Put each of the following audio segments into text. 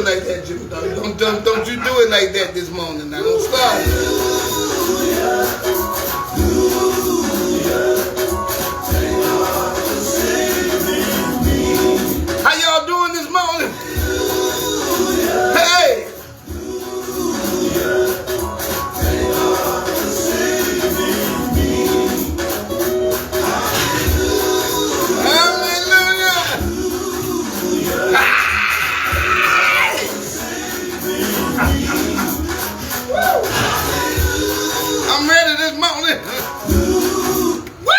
it like that, Jimmy Dog. Don't you do it like that this morning. Now, don't start. How y'all doing this morning? Hey! I'm ready this morning. Woo!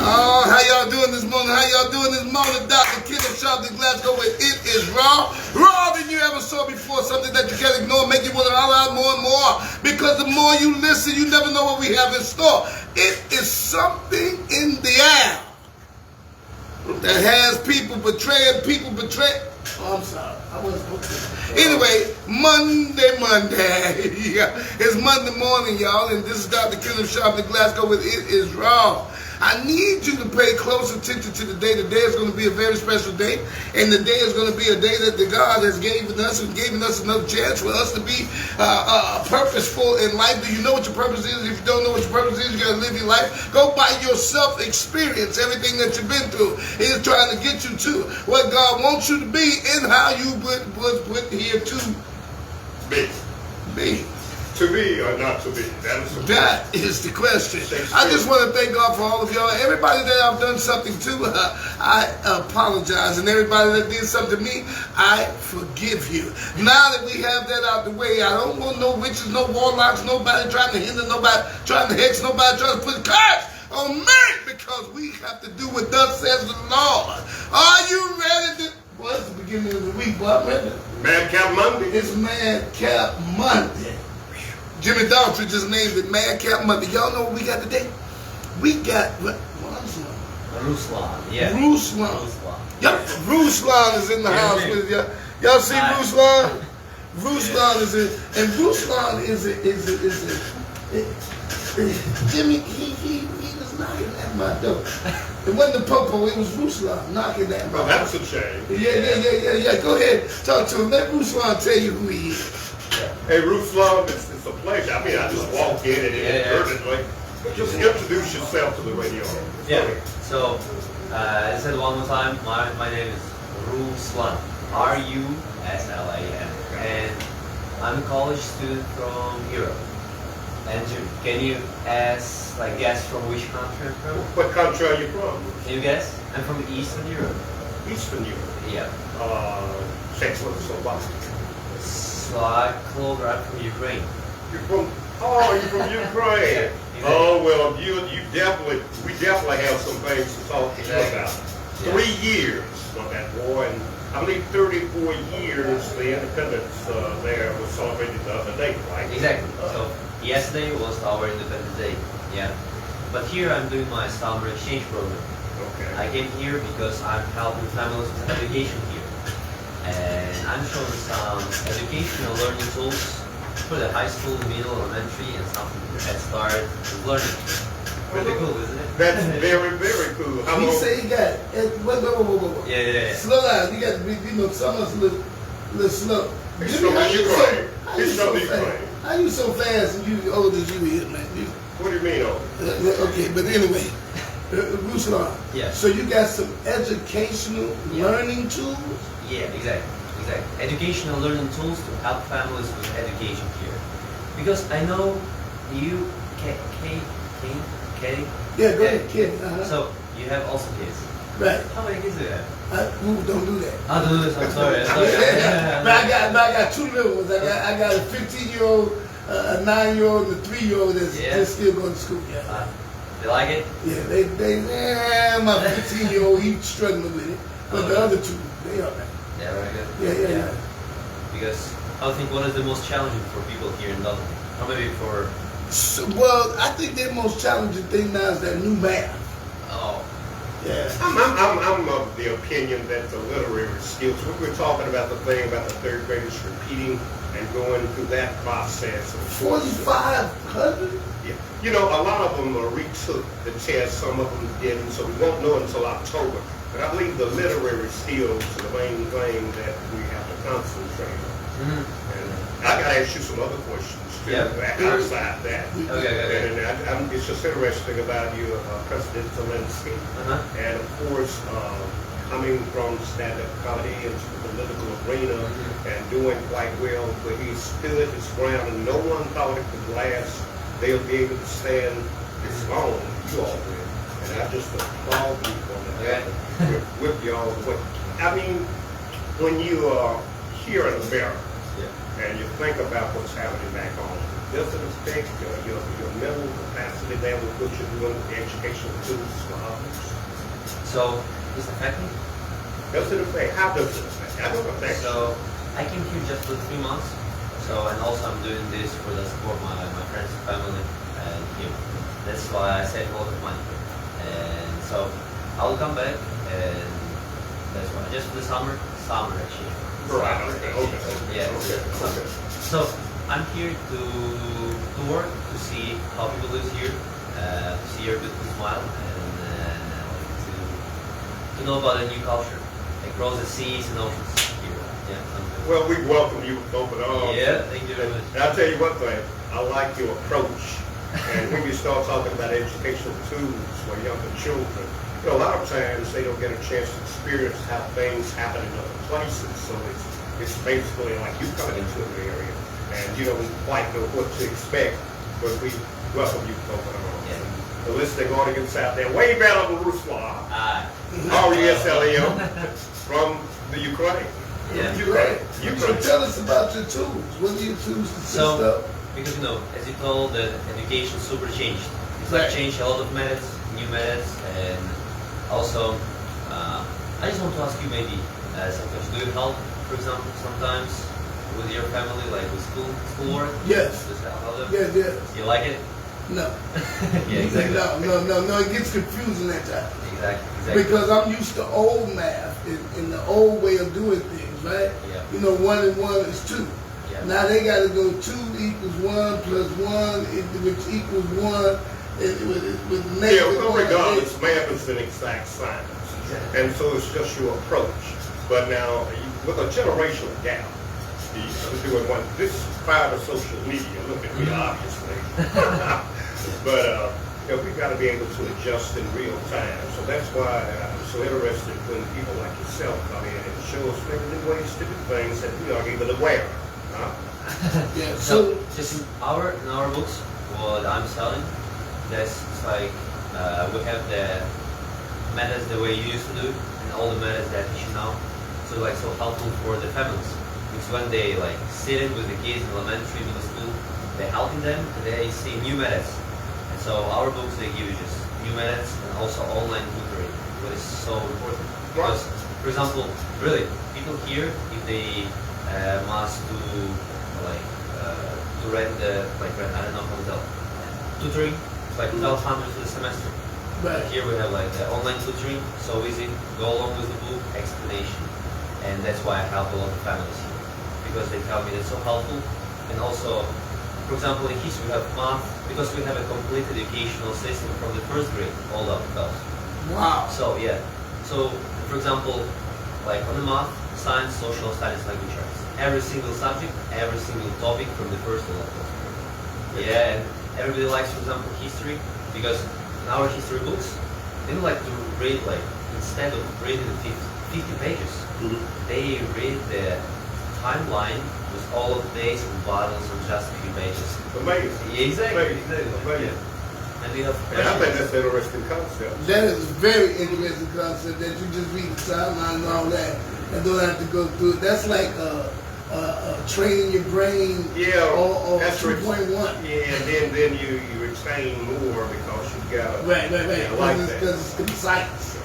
Oh, how y'all doing this morning? How y'all doing this morning? Dr. Kenneth Sharp in Glasgow with It Is Raw. Raw than you ever saw before. Something that you can't ignore, make you want to holler out more and more. Because the more you listen, you never know what we have in store. It is something in the air that has people betraying. Oh, I'm sorry. I wasn't supposed to. Anyway, Monday. Yeah, it's Monday morning, y'all, and this is Dr. Kenneth Sharp in Glasgow with It Is Raw. I need you to pay close attention to the day. The day is going to be a very special day, and the day is going to be a day that the God has given us another chance for us to be purposeful in life. Do you know what your purpose is? If you don't know what your purpose is, you got to live your life. Go by yourself, experience everything that you've been through. He is trying to get you to what God wants you to be and how you was put here to be. To be or not to be? That is the question. I just want to thank God for all of y'all. Everybody that I've done something to, I apologize. And everybody that did something to me, I forgive you. Now that we have that out the way, I don't want no witches, no warlocks, nobody trying to hinder nobody, trying to hex nobody, trying to put a curse on me, because we have to do what thus says the Lord. Are you ready to... Well, it's the beginning of the week, boy. I'm ready. Madcap Monday. It's Madcap Monday. Jimmy Daltrey just named it Madcap Monday. Y'all know what we got today? We got Ruslan. Yeah. Ruslan. Yep. Ruslan is in the house with y'all. Y'all see Ruslan? Ruslan is in, and Ruslan is Jimmy. He was knocking at my door. It wasn't the Popo. It was Ruslan knocking at my door. Oh, that's a shame. Yeah. Go ahead, talk to him. Let Ruslan tell you who he is. Hey, Ruslan, it's a pleasure. I mean, I just walked in and inadvertently. Just introduce yourself to the radio. Yeah. So, I said one more time. My name is Ruslan. Ruslan. And I'm a college student from Europe. And can you guess from which country I'm from? What country are you from? Can you guess? I'm from Eastern Europe. Eastern Europe. Yeah. Czechoslovakia. I'm from Ukraine. You're from Ukraine. Exactly. Oh well, we definitely have some things to talk to you about. 3 years of that war, and I believe 34 years the independence there was celebrated the other day, right? Exactly. So yesterday was our Independence Day. Yeah. But here I'm doing my summer exchange program. Okay. I came here because I'm helping families with education here. And I'm showing some educational learning tools for the high school, middle, elementary, and some head start learning. Pretty cool, isn't it? That's very, very cool. How He long? said he got wait. Yeah. Slow down. You got to be, some of us a little slow. It's Jimmy, from Ukraine. how you It's so from fast? Ukraine. How you so fast and you old as you is, man? What do you mean, Okay, but anyway, Ruslan. Yeah. So you got some educational learning tools? Yeah, exactly. Educational learning tools to help families with education here. Because I know you, Yeah, go ahead, kid. So you have also kids. Right. How many kids do you have? Don't do that. I'll do this. I'm sorry. But I got two little ones. I got a 15-year-old, a 9-year-old, and a 3-year-old that's still going to school. Yeah. They like it? Yeah, my 15-year-old, he's struggling with it. But the other two, they are right. Yeah, very good. Yeah. Because I think what is the most challenging for people here in Dublin? Or maybe for... Well, I think the most challenging thing now is that new math. Oh. Yeah. I'm of the opinion that the literary skills, we were talking about the thing about the third graders repeating and going through that process. 4,500? Yeah. You know, a lot of them retook the test, some of them didn't, so we won't know until October But I believe the literary skills are the main thing that we have to concentrate on. Mhm. And I got to ask you some other questions too, Yeah. outside that. Okay. And it's just interesting about you, President Zelensky. Uh-huh. And of course, coming from stand-up comedy into the political arena and doing quite well, but he stood his ground and no one thought it could last. They'll be able to stand as long as you all will. And I just applaud you on that. Okay. With y'all. I mean, when you are here in America, Yeah. and you think about what's happening back home, does it affect your mental capacity there with what you're doing with the educational tools for others? So, it's affecting? Does it affect? How does it affect? I don't affect. So, I came here just for 3 months. So, and also I'm doing this for the support of my friends, family, and here. That's why I save a lot of money. And so, I'll come back, and that's why. Just for the summer actually. Right. Summer, Okay. Yeah. Okay. So, I'm here to work, to see how people live here, to see your beautiful smile, and to know about a new culture across the seas and oceans here. Yeah. Well, we welcome you with open arms. Yeah, thank you very much. And I'll tell you one thing. I like your approach. And when you start talking about educational tools for younger children, you know, a lot of times they don't get a chance to experience how things happen in other places. So it's basically like you coming into an area and you don't quite know what to expect, but we welcome you with open arms. Yeah. The listening audience out there, wave out on Ruslan, Ah, R-E-S-L-E-O, from the Ukraine. yeah. Right. So Ukraine. tell us about your tools. What are your tools consist So, of? because you know, as you told, the education super changed. It's like Right. changed a lot of methods, new methods, and also, I just want to ask you maybe sometimes, do you help, for example, sometimes with your family, like with schoolwork? Yes. Just help them? Yes, yes. You like it? No. Yeah, exactly. No. It gets confusing at times. Exactly. Because I'm used to old math and the old way of doing things, right? Yeah. You know, 1 and 1 is 2. Yeah. Now they got to go 2 equals 1 plus 1, which equals 1, with Yeah, negative well, 1. regardless, math is an exact science. And so it's just your approach. But now, with a generational gap, I'm doing one. This is prior to social media. Look at me, obviously. But we've got to be able to adjust in real time. So that's why I'm so interested when people like yourself come in and show us maybe new ways to do things that we aren't even aware of. Huh? Yeah, So, so just in our books, what I'm selling, that's like we have the methods the way you used to do, and all the methods that you should know. So like so helpful for the families, because when they like sit in with the kids in elementary, middle school, they're helping them, and they see new methods. And so our books they give you just new methods and also online tutoring, what is so important. Because, for example, really people here, if they must do like to rent the I don't know how to tell tutoring, it's like 1,200 for the semester. right. Here we have like the online tutoring, so easy, go along with the book, explanation. And that's why I help a lot of families here. Because they tell me it's so helpful. And also, for example, in history we have math, because we have a complete educational system from the first grade all up to 12. Wow. So yeah. So for example, like on the math, science, social studies, language arts. Every single subject, every single topic from the first to last. Yeah, and everybody likes, for example, history, because in our history books, they don't like to read like, instead of reading the 50 pages, they read the timeline with all of the dates and battles on just a few pages. Amazing. Yeah, exactly. Amazing. Yeah. And we have And I think that's an interesting concept. That is a very interesting concept that you just read the timeline and all that and don't have to go through it. That's like training your brain or that's 2.1. Yeah, and then you retain more because you got to. Right. Yeah, I like that. Because it's concise.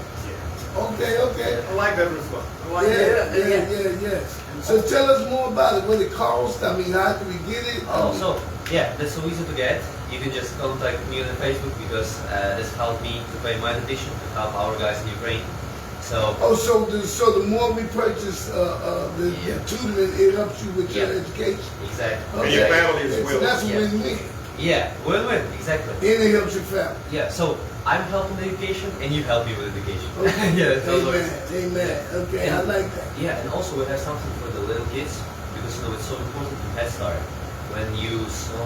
Yeah. Okay. I like that response. I like that. Yeah. So tell us more about it. What it costs? I mean, how can we get it? Oh, so yeah, that's so easy to get. You can just contact me on Facebook because this helped me to pay my tuition to help our guys in Ukraine. So So the more we purchase the tutoring, it helps you with your education. exactly. And your family as So well. that's a Yeah. win-win. Yeah, win-win, exactly. And it helps your family. Yeah, so I'm helping the education, and you help me with education. Okay. Yeah, those are- Amen. Okay, I like that. Yeah, and also we have something for the little kids because it's so important to Head Start. When you so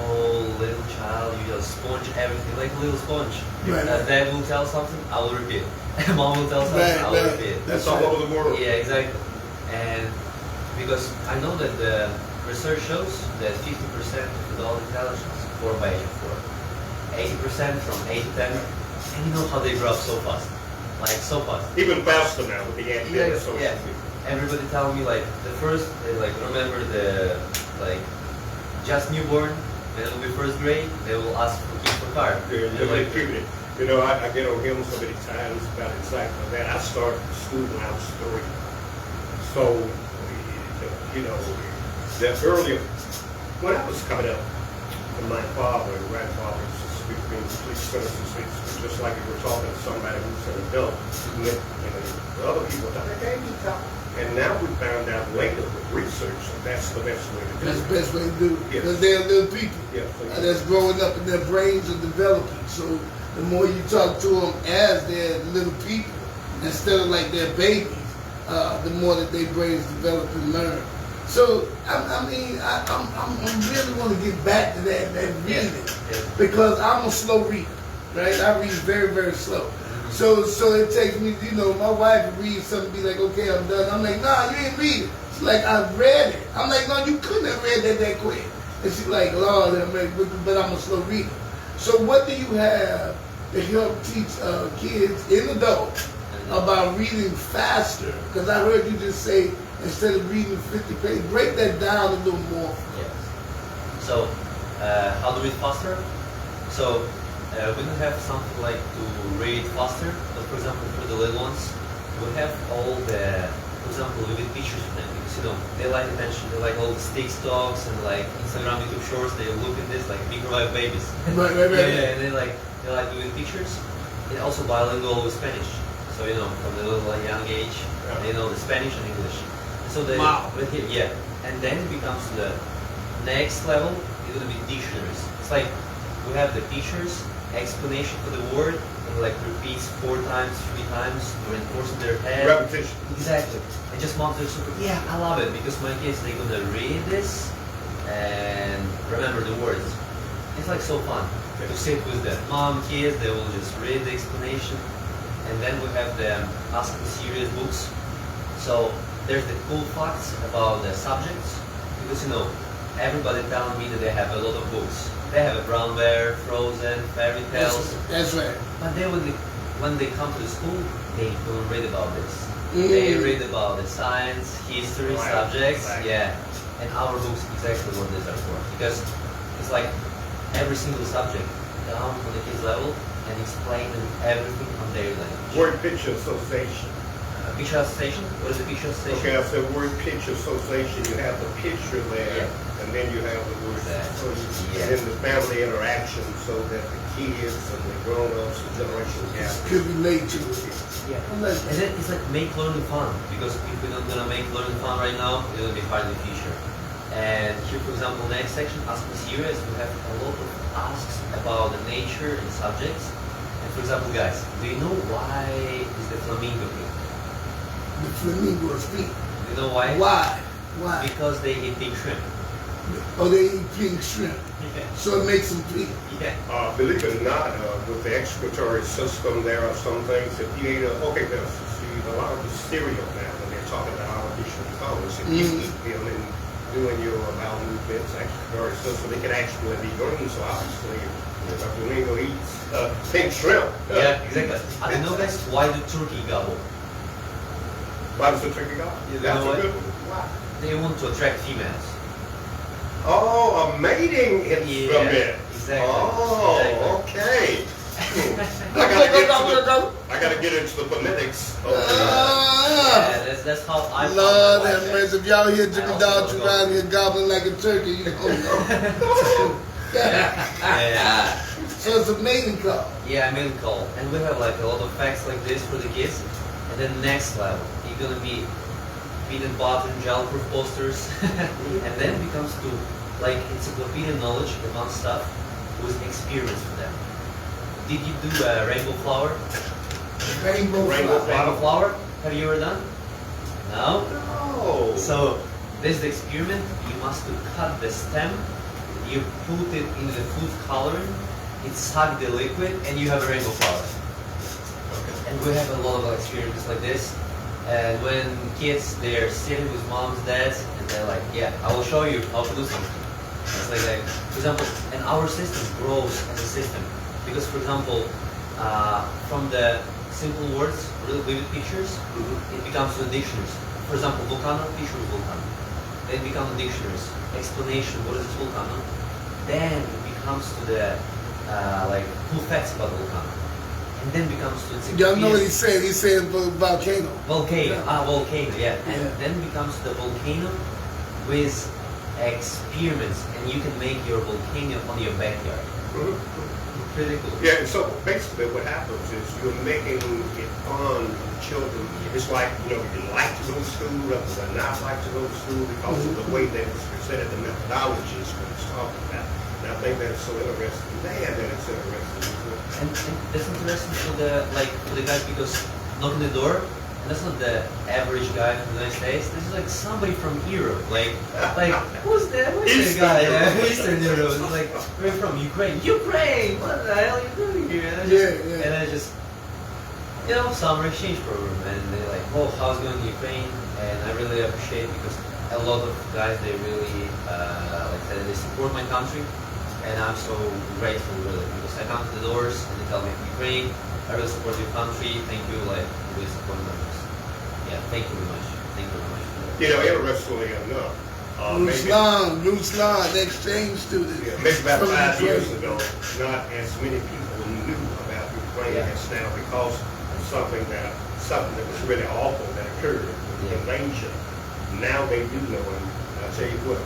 little child, you just sponge everything like a little sponge. Right. Dad will tell something, I will repeat. Mom will tell something, I will repeat. That's all over the world. Yeah, exactly. And because I know that the research shows that 50% of adult intelligence formed by age of 4, 80% from 8 to 10, and you know how they grow up so fast, like so fast. Even faster now with the advent of social Yeah. media. Everybody telling me like the first, they like remember the like just newborn, and it'll be first grade. They will ask for keys for card. They're And like, puberty. You know, I get on him so many times about exactly that. I started school when I was 3. So, you know, the earlier, when I was coming up, and my father and grandfather used to speak to me in complete sentences, just like if we're talking to somebody who's an adult. You know, the other people thought, hey, you talk. And now we found out later with research that that's the best way to do That's it. the best way to do it. Yes. Because they're little people. Yeah, That's growing up and their brains are developing. So the more you talk to them as they're little people, instead of like they're babies, the more that their brains develop and learn. So I really want to get back to that reading yeah. because I'm a slow reader, right? I read very, very slow. So it takes me, you know, my wife reads something, be like, okay, I'm done. I'm like, nah, you ain't read it. She's like, I read it. I'm like, no, you couldn't have read that quick. And she's like, Lord, but I'm a slow reader. So what do you have to help teach kids and adults about reading faster? Because I heard you just say, instead of reading 50 pages, break that down a little more. yes. So how to read faster? So we don't have something like to read faster, but for example, for the little ones, we have all the, for example, we get pictures for them because you know they like attention, they like all the TikToks and like Instagram, YouTube shorts. They look at this like microwave babies. Right. Yeah, and they like doing pictures. And also bilingual with Spanish. So you know from the little young age, they know the Spanish and English. So they yeah, and then it becomes the next level. It's gonna be dictionaries. It's like we have the pictures, explanation for the word, and like repeats 4 times, 3 times during the course of their head. Repetition. Exactly. And just moms are super, yeah, I love it because my kids, they're gonna read this and remember the words. It's like so fun to sit with them. Mom, kids, they will just read the explanation. And then we have the Ask Me Serious books. So there's the cool facts about the subjects because you know, everybody telling me that they have a lot of books. They have a Brown Bear, Frozen, fairy tales. That's right. But then when they come to the school, they don't read about this. They read about the science, history, Right. subjects, Exactly. yeah. And our books exactly what these are for. Because it's like every single subject down on the kids level and explaining everything on their language. Word picture association. Picture association? What is the picture association? Okay, I said word picture association. You have the picture there, Yeah. and then you have the word Exactly. association. Yeah. And then the family interaction so that the kids and the grown-ups, the generation gap. Could relate to it. Yeah. I'm like, And then it's like make learning fun because if we're not gonna make learning fun right now, it will be hard in the future. And here, for example, next section, Ask Me Serious, we have a lot of asks about the nature and subjects. And for example, guys, do you know why is the flamingo here? the flamingos feet. Do you know why? Why? Why? Because they eat big shrimp. Oh, they eat pink shrimp. Yeah. So it makes them pink. Yeah. Believe it or not, with the excretory system, there are some things if you eat okay, there's see a lot of the cereal now when they're talking about artificial colors. If you eat them and doing your bowel movements, excretory system, it can actually be green. So obviously, if a flamingo eats pink shrimp, Yeah, exactly. I don't know, guys, why do turkey gobble? why does the turkey go? You That's know a what? good one. Why? They want to attract females. Oh, a mating instrument. Exactly. Oh, okay. I gotta get into the phonetics. Yeah, that's how I found Lord my have wife. mercy. If y'all hear I Jimmy also Dodge don't know. around here gobbling like a turkey, you don't know. Yeah. So it's a mating call. Yeah, I mean call. And we have like a lot of facts like this for the kids. And then next level, you're gonna be peanut butter and gel-proof posters. And then it becomes to like encyclopedia knowledge, advanced stuff, with experience for them. did you do a rainbow flower? Rainbow Rainbow flower. Rainbow flower? Have you ever done? No? No. So, this is the experiment. You must cut the stem, you put it in the food coloring, it sucks the liquid, and you have a rainbow flower. And we have a lot of experiments like this. And when kids, they're sitting with moms, dads, and they're like, yeah, I will show you how to do something. It's like, for example, and our system grows as a system. Because, for example, from the simple words, really vivid pictures, it becomes to dictionaries. For example, volcano, picture of volcano. Then it becomes dictionaries. Explanation, what is this volcano? Then it becomes to the, like, cool facts about the volcano. And then becomes to Y'all know what he's saying? He's saying volcano. Volcano, Yeah. volcano, yeah. And Yeah. then becomes the volcano with experiments, and you can make your volcano on your backyard. Pretty cool. Yeah, and so basically what happens is you're making it fun for the children. It's like, you like to go to school rather than not like to go to school because of the way that it's presented, the methodology is what it's talking about. And I think that's so interesting. Man, that it's interesting. And that's interesting for the guys because knocking the door, and that's not the average guy from the United States. This is like somebody from Europe. Like who's the guy? Eastern Europe. It's like we're from Ukraine. Ukraine. What the hell are you doing here? And I just summer exchange program, and they're like, oh, how's it going in Ukraine? And I really appreciate it because a lot of guys they really they support my country. And I'm so grateful, really, because I come to the doors and they tell me, Ukraine, I really support your country. Thank you, like, really supporting us. Yeah, thank you very much. Thank you very much. Interestingly enough, Ruslan, the exchange student. maybe about From 5 years Ukraine. ago, not as many people knew about Ukraine as now because of something that was really awful that occurred with the invasion. Now they do know, and I'll tell you what,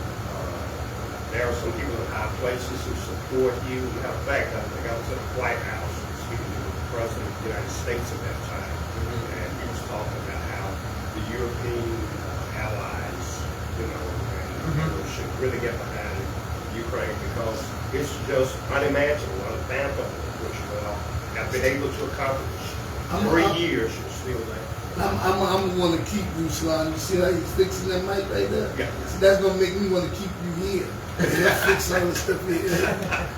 there are some people in high places who support you. Matter of fact, I think I was at the White House speaking to the President of the United States at that time, and he was talking about how the European allies, should really get behind Ukraine because it's just unimaginable, unfathomable, which have been able to accomplish. 3 years, you're still there. I'm going to keep Ruslan. You see how he's fixing that mic right there? Yeah. See, that's going to make me want to keep you here. Let's fix all this stuff here.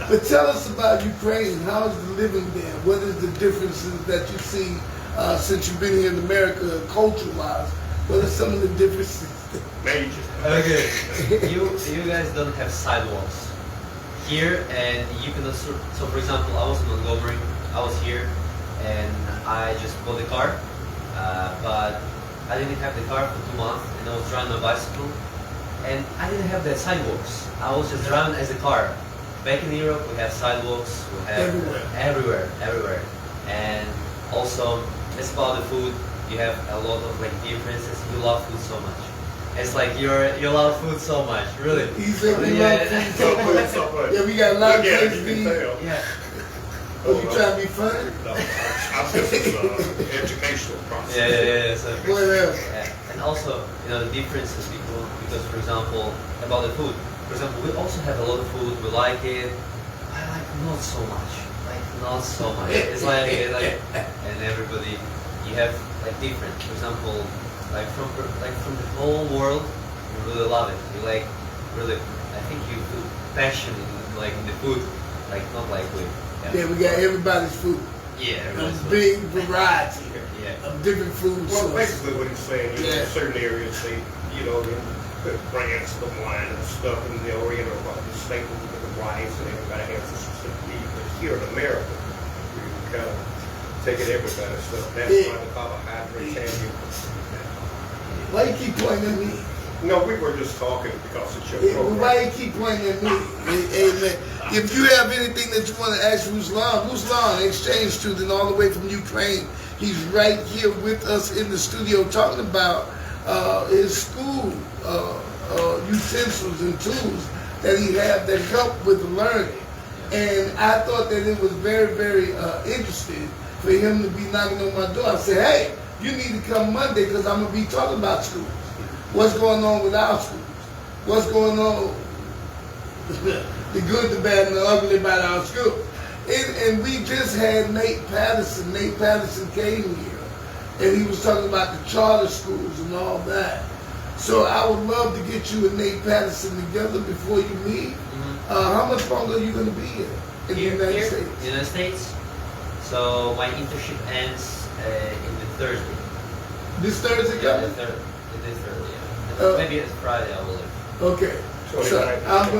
But tell us about Ukraine. How is the living there? What is the differences that you see since you've been here in America, culture-wise? What are some of the differences? Major. Okay. you guys don't have sidewalks here, and you can also. So, for example, I was in Montgomery. I was here, and I just bought a car, but I didn't have the car for 2 months, and I was driving a bicycle. And I didn't have the sidewalks. I was just driving as a car. Back in Europe, we have sidewalks. We have everywhere. And also, it's about the food. You have a lot of differences. You love food so much. It's like you love food so much, really. He said we love food so much. Yeah, we got a lot of places to eat. Yeah. Oh, you trying to be funny? No, I'm just an educational process. Yeah. So, What else? and also, the differences because, for example, about the food. For example, we also have a lot of food. We like it. I like not so much. Not so much. It's like and everybody, you have different. For example, from the whole world, you really love it. You really. I think you feel passion in the food, not like we. Yeah, we got everybody's food. Yeah, A everybody's food. big variety Yeah. of different foods. Well, basically what he's saying, Yeah. in certain areas, they, put brands of wine and stuff in the Orient or the staples with the rice, and everybody has a specific need. But here in America, we kind of taking everybody's stuff. That's why the carbohydrates have you. Why you keep pointing at me? No, we were just talking because it's your program. Why you keep pointing at me? Amen. If you have anything that you want to ask Ruslan, exchange student all the way from Ukraine, he's right here with us in the studio talking about his school utensils and tools that he have that help with learning. And I thought that it was very, very interesting for him to be knocking on my door. I said, hey, you need to come Monday because I'm going to be talking about schools. What's going on with our schools? What's going on, the good, the bad, and the ugly about our schools? And we just had Nate Patterson. Nate Patterson came here, and he was talking about the charter schools and all that. So I would love to get you and Nate Patterson together before you leave. How much longer are you going to be here in the United States? United States. So my internship ends in the Thursday. This Thursday Yeah, coming? this Thursday. Yeah. Maybe it's Friday. I will leave. Okay. So 29. I'm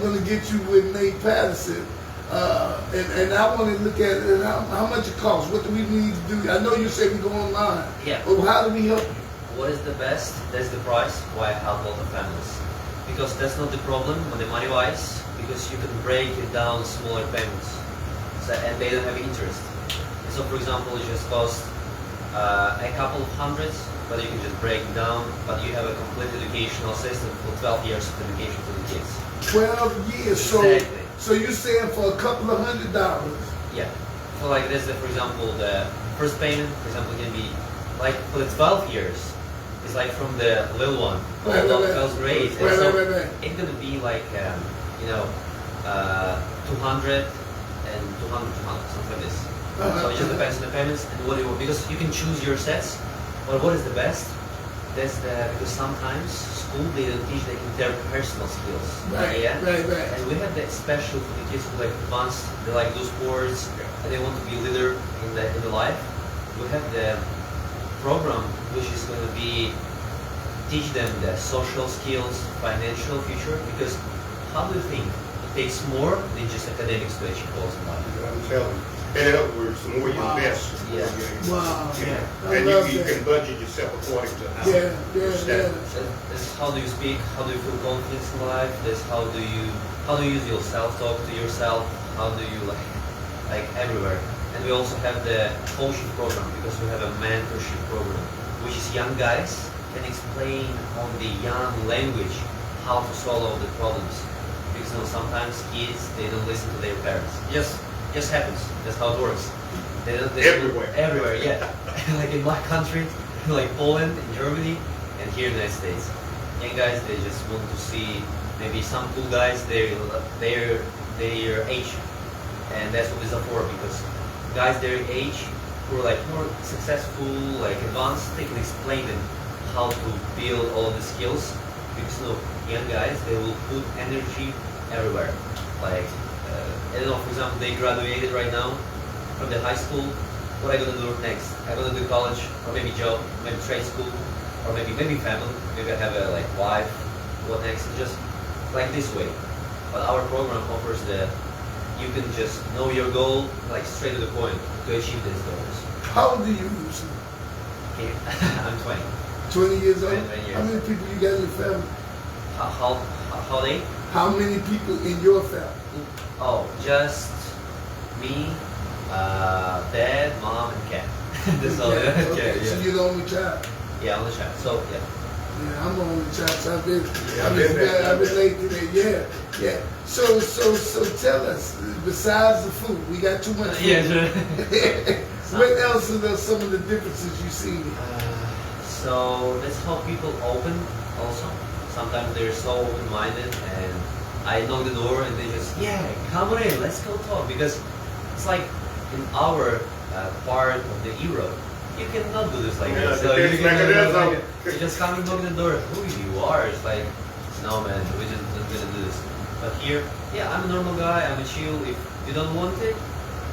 gonna get you with Nate Patterson. And I want to look at it and how much it costs. What do we need to do? I know you say we go online. Yeah. But how do we help you? What is the best? That's the price. Why I help a lot of families. Because that's not the problem on the money wise. Because you can break it down smaller payments, so, and they don't have interest. And so, for example, it just costs a couple of hundreds, but you can just break it down. But you have a complete educational system for 12 years of education for the kids. 12 years. Exactly. So you're saying for a couple of $100? Yeah. So like this, for example, the first payment, for example, can be like for the 12 years. It's like from the little one, Right, all right, 12th grade. Right, And so right. it's gonna be like 200 and 200, something like this. So it just depends on the payments and what you want, because you can choose your sets. But what is the best? That's because sometimes school they don't teach like interpersonal skills. Right, Yeah. right. And we have that special for the kids who like advanced, they like do sports, and they want to be a leader in the life. We have the program which is going to be teach them the social skills, financial future. Because how do you think it takes more than just academics to achieve goals in life? I'm telling you. In other words, the more you invest, the more Yeah. you Wow. Yeah. I And love you that. can budget yourself according to how Yeah, your yeah. standards. That's how do you speak? How do you feel confidence in life? That's how do you use your self-talk to yourself? How do you like everywhere? And we also have the coaching program because we have a mentorship program, which is young guys can explain on the young language how to solve all the problems. Because sometimes kids they don't listen to their parents. Just happens. That's how it works. They Everywhere. Everywhere, yeah. Like in my country, like Poland, in Germany, and here in the United States. Young guys, they just want to see maybe some cool guys their age, and that's what these are for. Because guys their age who are like more successful, like advanced, they can explain them how to build all the skills. Because young guys they will put energy everywhere. Like I don't know, for example, they graduated right now from the high school. What are you gonna do next? I'm gonna do college, or maybe job, maybe trade school, or maybe family. Maybe I have a like wife. What next? Just like this way. But our program offers that you can just know your goal, like straight to the point, to achieve these goals. How old are you, Lucy? Okay. I'm 20. 20 years old? 20 years. How many people you got in your family? How they? How many people in your family? Oh, just me, dad, mom, and cat. That's all. Okay, Yeah, so you're the only child. yeah, on the chat. So yeah. Yeah, I'm the only child, so I've been Yeah, I've been late today. Yeah. So tell us, besides the food, we got too much food. Yeah, sure. What else are some of the differences you see? So that's how people open also. Sometimes they're so open-minded and I knock the door and they just, yeah, come on in, let's go talk. Because it's like in our part of the Europe, you cannot do this like Yeah, this. So it's you mechanism. you just come and knock the door, who you are. It's like, no man, we're just not gonna do this. But here, yeah, I'm a normal guy, I'm a chill. If you don't want it,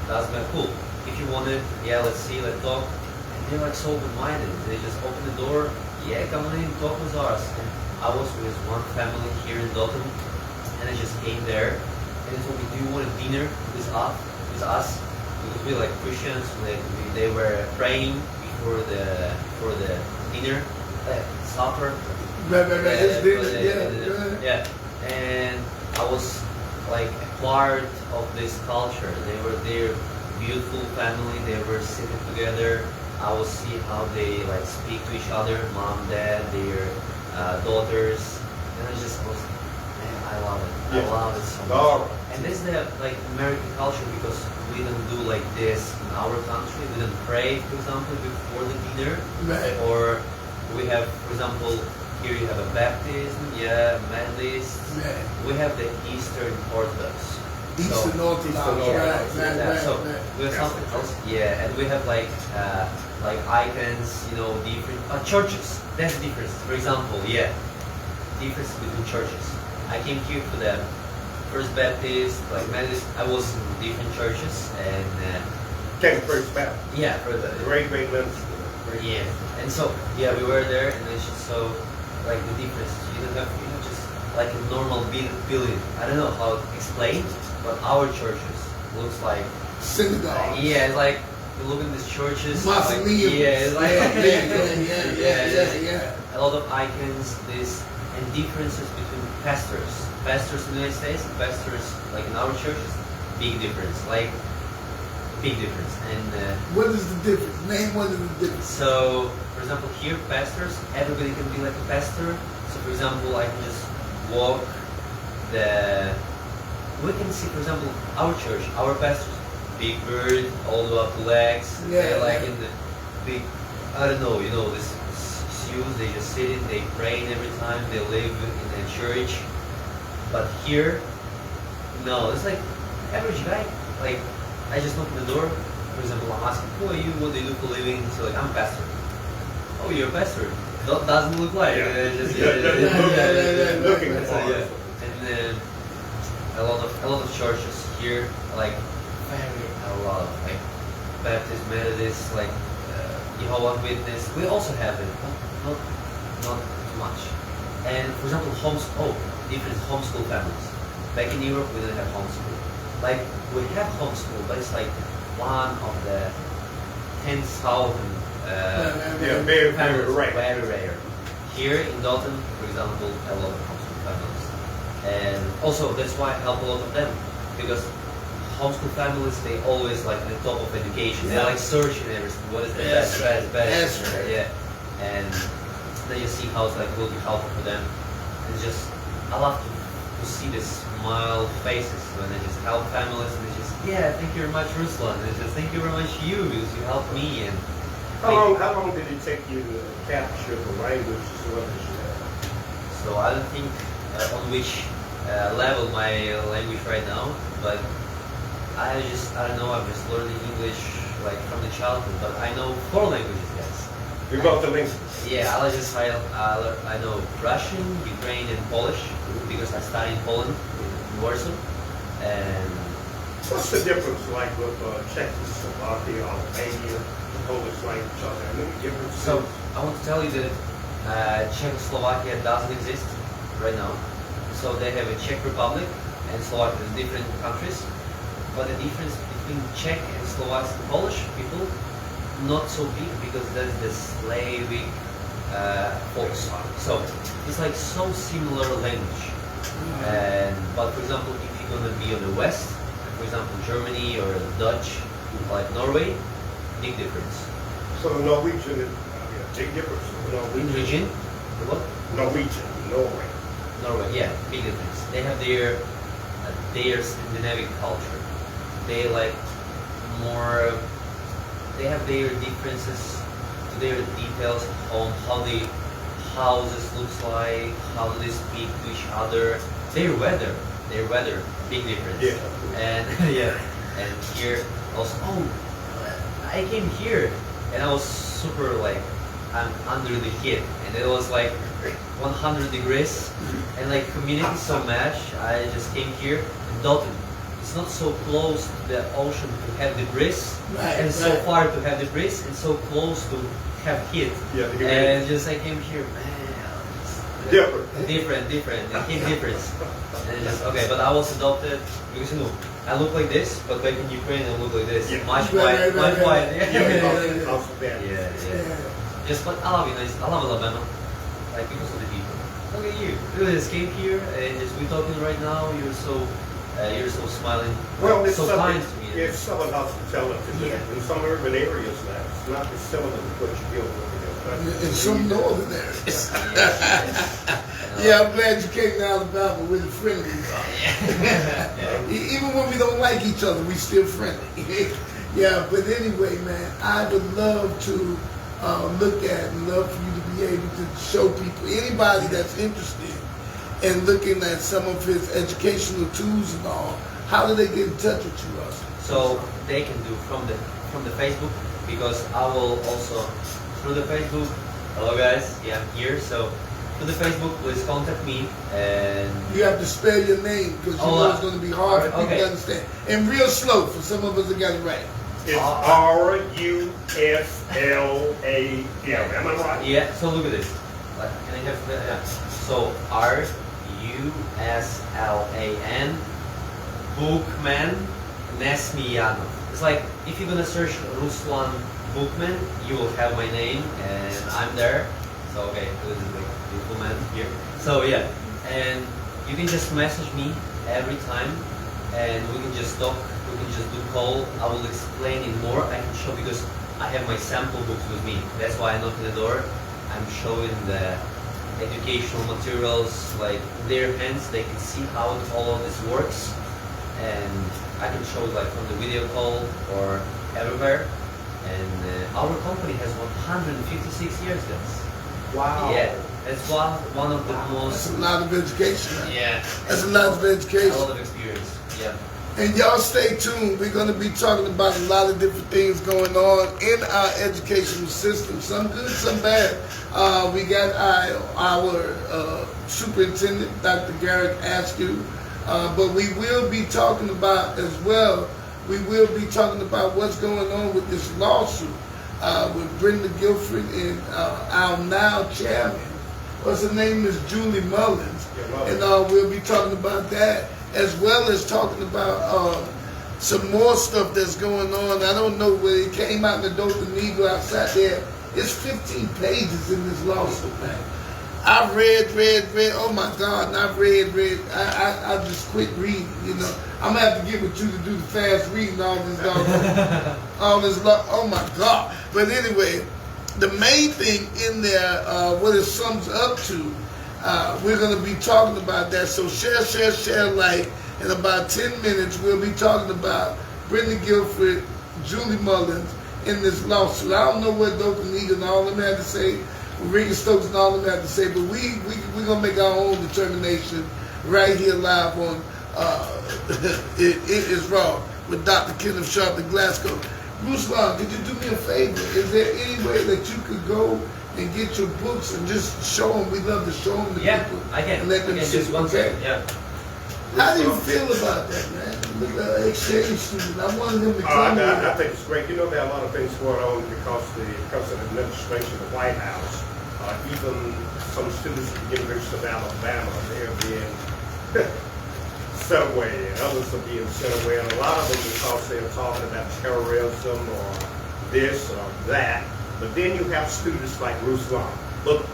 that's not cool. If you want it, yeah, let's see, let's talk. And they're like so open-minded. They just open the door, yeah, come on in, talk with us. And I was with one family here in Dalton, and I just came there, and they told me, do you want a dinner with us? Because we're like Christians, they were praying before the dinner, supper. Right, it's dinner, Yeah, yeah. And I was like a part of this culture. They were there, beautiful family. They were sitting together. I will see how they like speak to each other, mom, dad, their daughters, and I was, man, I love it. I Yeah. love it so much. Oh. And this is the like American culture because we don't do like this in our country. We don't pray, for example, before the dinner, Right. or we have, for example, here you have a baptism, yeah, Methodist. Right. We have the Eastern Orthodox. Eastern Orthodox, right, Yeah, so right. we have something else. Yeah, and we have like icons, you know, different churches. That's the difference. For example, yeah, difference between churches. I came here for the First Baptist, like Methodist. I was in different churches, and Came First Baptist. yeah, for the Great Midlands. yeah, and so yeah, we were there, and it's just so like the difference. You don't have just like a normal building. I don't know how to explain, but our churches looks like Synagogue. yeah, it's like you look at these churches. Mausoleum. Like, yeah, it's like yeah. a lot of icons. This and differences between pastors. Pastors in the United States, and pastors like in our churches, big difference. Like big difference. And What is the difference? Name one of the difference. so, for example, here pastors, everybody can be like a pastor. So, for example, I can just walk the. We can see, for example, our church, our pastors, big beard, all the up legs. Yeah. They're like in the big, I don't know, you know, this shoes. They just sit in, they pray every time they live in a church. But here, no, it's like average guy. Like I just open the door. For example, I'm asking, who are you? What do you do for a living? So like, I'm a pastor. Oh, you're a pastor. Doesn't look like. Looking That's for how, it. And a lot of churches here, like a lot, like Baptist, Methodist, like Jehovah's Witness. We also have it, but not too much. And for example, different homeschool families. Back in Europe, we didn't have homeschool. Like we have homeschool, but it's like one of the 10,000 Yeah, very, very families, rare. very rare. Here in Dalton, for example, a lot of homeschool families, and also that's why I help a lot of them because homeschool families they always like the top of education. They like searching everything. What is the That's best? That's right. Yeah, and then you see how it's like will be helpful for them. It's just I love to see the smile faces when they just help families and they just thank you very much Ruslan and just thank you very much you because you helped me and How long did it take you to capture the language as well as you have? so I don't think on which level my language right now but I don't know I'm just learning English like from the childhood but I know 4 languages yes. You're both the linguists. Yeah, I know Russian, Ukrainian, and Polish because I studied in Poland, in Warsaw, and What's the difference like with Czechoslovakia, Albania, the Polish language? Are there any differences? so I want to tell you that Czechoslovakia doesn't exist right now. So they have a Czech Republic and Slovakia, different countries, but the difference between Czech and Slovak Polish people not so big because that's the Slavic folks. So it's like so similar language. But for example, if you're gonna be on the west, for example Germany or Dutch, like Norway, big difference. So Norwegian is big difference. Norwegian, what? Norwegian, Norway. Norway, yeah, big difference. They have their Scandinavian culture. They like more. They have their differences, their details on how the houses looks like, how do they speak to each other, their weather, big difference. Yeah. And and here also. Oh, I came here and I was super like I'm under the heat and it was like 100 degrees and like community so much. I just came here in Dalton. It's not so close to the ocean to have the breeze, and so far to have the breeze, and so close to have heat. Yeah, the and just I came here, man. Different. It came difference. And just okay, but I was adopted because you know I look like this, but back in Ukraine I look like this. Yeah. Much white. Yeah. Yeah. Just but I love it. I love Alabama, like because of the people. Look at you. You just came here and just we talking right now. You're so smiling. Well, it's so kind to me. It's somewhat hospitality. Yeah. In some urban areas now, it's not dissimilar to what you deal with. In some northern areas. Yes. Yeah, I'm glad you came to Alabama. We're the friendly. Even when we don't like each other, we still friendly. Yeah, but anyway, man, I would love to look at and love for you to be able to show people, anybody that's interested in looking at some of his educational tools and all, How do they get in touch with you, Russ? So they can do from the Facebook, because I will also through the Facebook. Hello guys, yeah, I'm here. So through the Facebook, please contact me, and You have to spell your name because you know it's going to be hard for people okay. to understand. And real slow for some of us that got it right. It's RUSLAM. Am I right? yeah. So look at this. Can I have yeah. So RUSLAN Bookman Nesmianov. It's like if you're gonna search Ruslan Bookman, you will have my name, and I'm there. So okay, this is like beautiful man here. So yeah, and you can just message me every time, and we can just talk. We can just do call. I will explain it more. I can show because I have my sample books with me. That's why I knock on the door. I'm showing the educational materials like in their hands. They can see how all of this works, and I can show it like from the video call or everywhere. And our company has 156 years, guys. Wow. Yeah, that's one of the That's most. a lot of education. Right? Yeah. That's a lot of A education. lot of experience. Yeah. And y'all stay tuned. We're going to be talking about a lot of different things going on in our educational system. Some good, some bad. We got our superintendent, Dr. Garrett Askew. But we will be talking about as well, we will be talking about what's going on with this lawsuit with Brenda Guilford and our now chairman. What's her name is Julie Mullins. And we'll be talking about that, as well as talking about some more stuff that's going on. I don't know where it came out in the Dothan Eagle. I sat there. It's 15 pages in this lawsuit, man. I've read. Oh my God, and I've read. I just quit reading. You know, I'm gonna have to get with you to do the fast reading all this all this. Oh my God. But anyway, the main thing in there, what it sums up to. We're going to be talking about that. So share, like, in about 10 minutes, we'll be talking about Brenda Guilford, Julie Mullins in this lawsuit. I don't know what Dothan Eagle and all them had to say, Regan Stokes and all them had to say, but we're going to make our own determination right here live on It Is Raw with Dr. Kenneth Sharp in Glasgow. Ruslan, could you do me a favor? Is there any way that you could go and get your books and just show them? We love to show them to people. I can. And let them see. Just one Okay. second. Yeah. How do you feel about that, man? Look at exchange student. I wanted him to come. I think it's great. You know, there are a lot of things going on because of the administration of the White House. Even some students at the University of Alabama, they're being sent away, and others are being sent away. And a lot of them because they're talking about terrorism or this or that. But then you have students like Ruslan, look,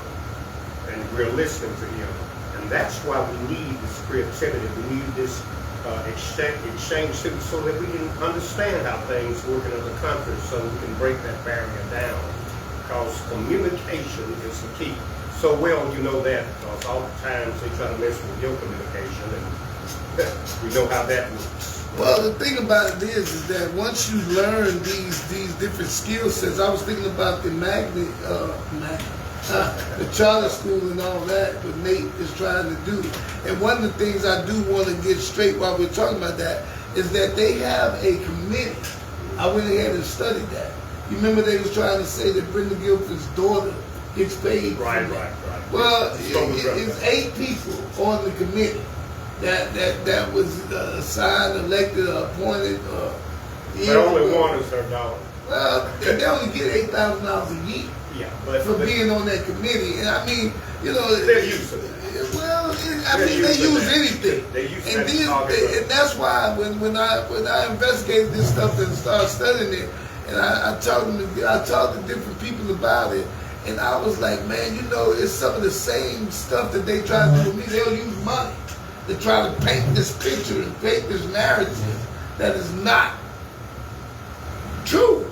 and we're listening to him. And that's why we need this creativity. We need this exchange students so that we can understand how things work in other countries, so we can break that barrier down. Because communication is the key. So well you know that, because oftentimes they try to mess with your communication, and we know how that works. Well, the thing about it is that once you learn these different skill sets, I was thinking about the the charter school and all that, what Nate is trying to do. And one of the things I do want to get straight while we're talking about that is that they have a committee. I went ahead and studied that. You remember they was trying to say that Brenda Guilford's daughter gets paid. Right. Well, it's 8 people on the committee that was assigned, elected, appointed. But only one is her daughter. Well, they only get $8,000 a year. Yeah, but For being on that committee. And I mean, you know, they're used to it. Well, I mean, they use anything. They use And that's why when I investigated this stuff and started studying it, and I talked to different people about it, and I was like, man, you know, it's some of the same stuff that they try to do with me. They'll use money to try to paint this picture and paint this narrative that is not true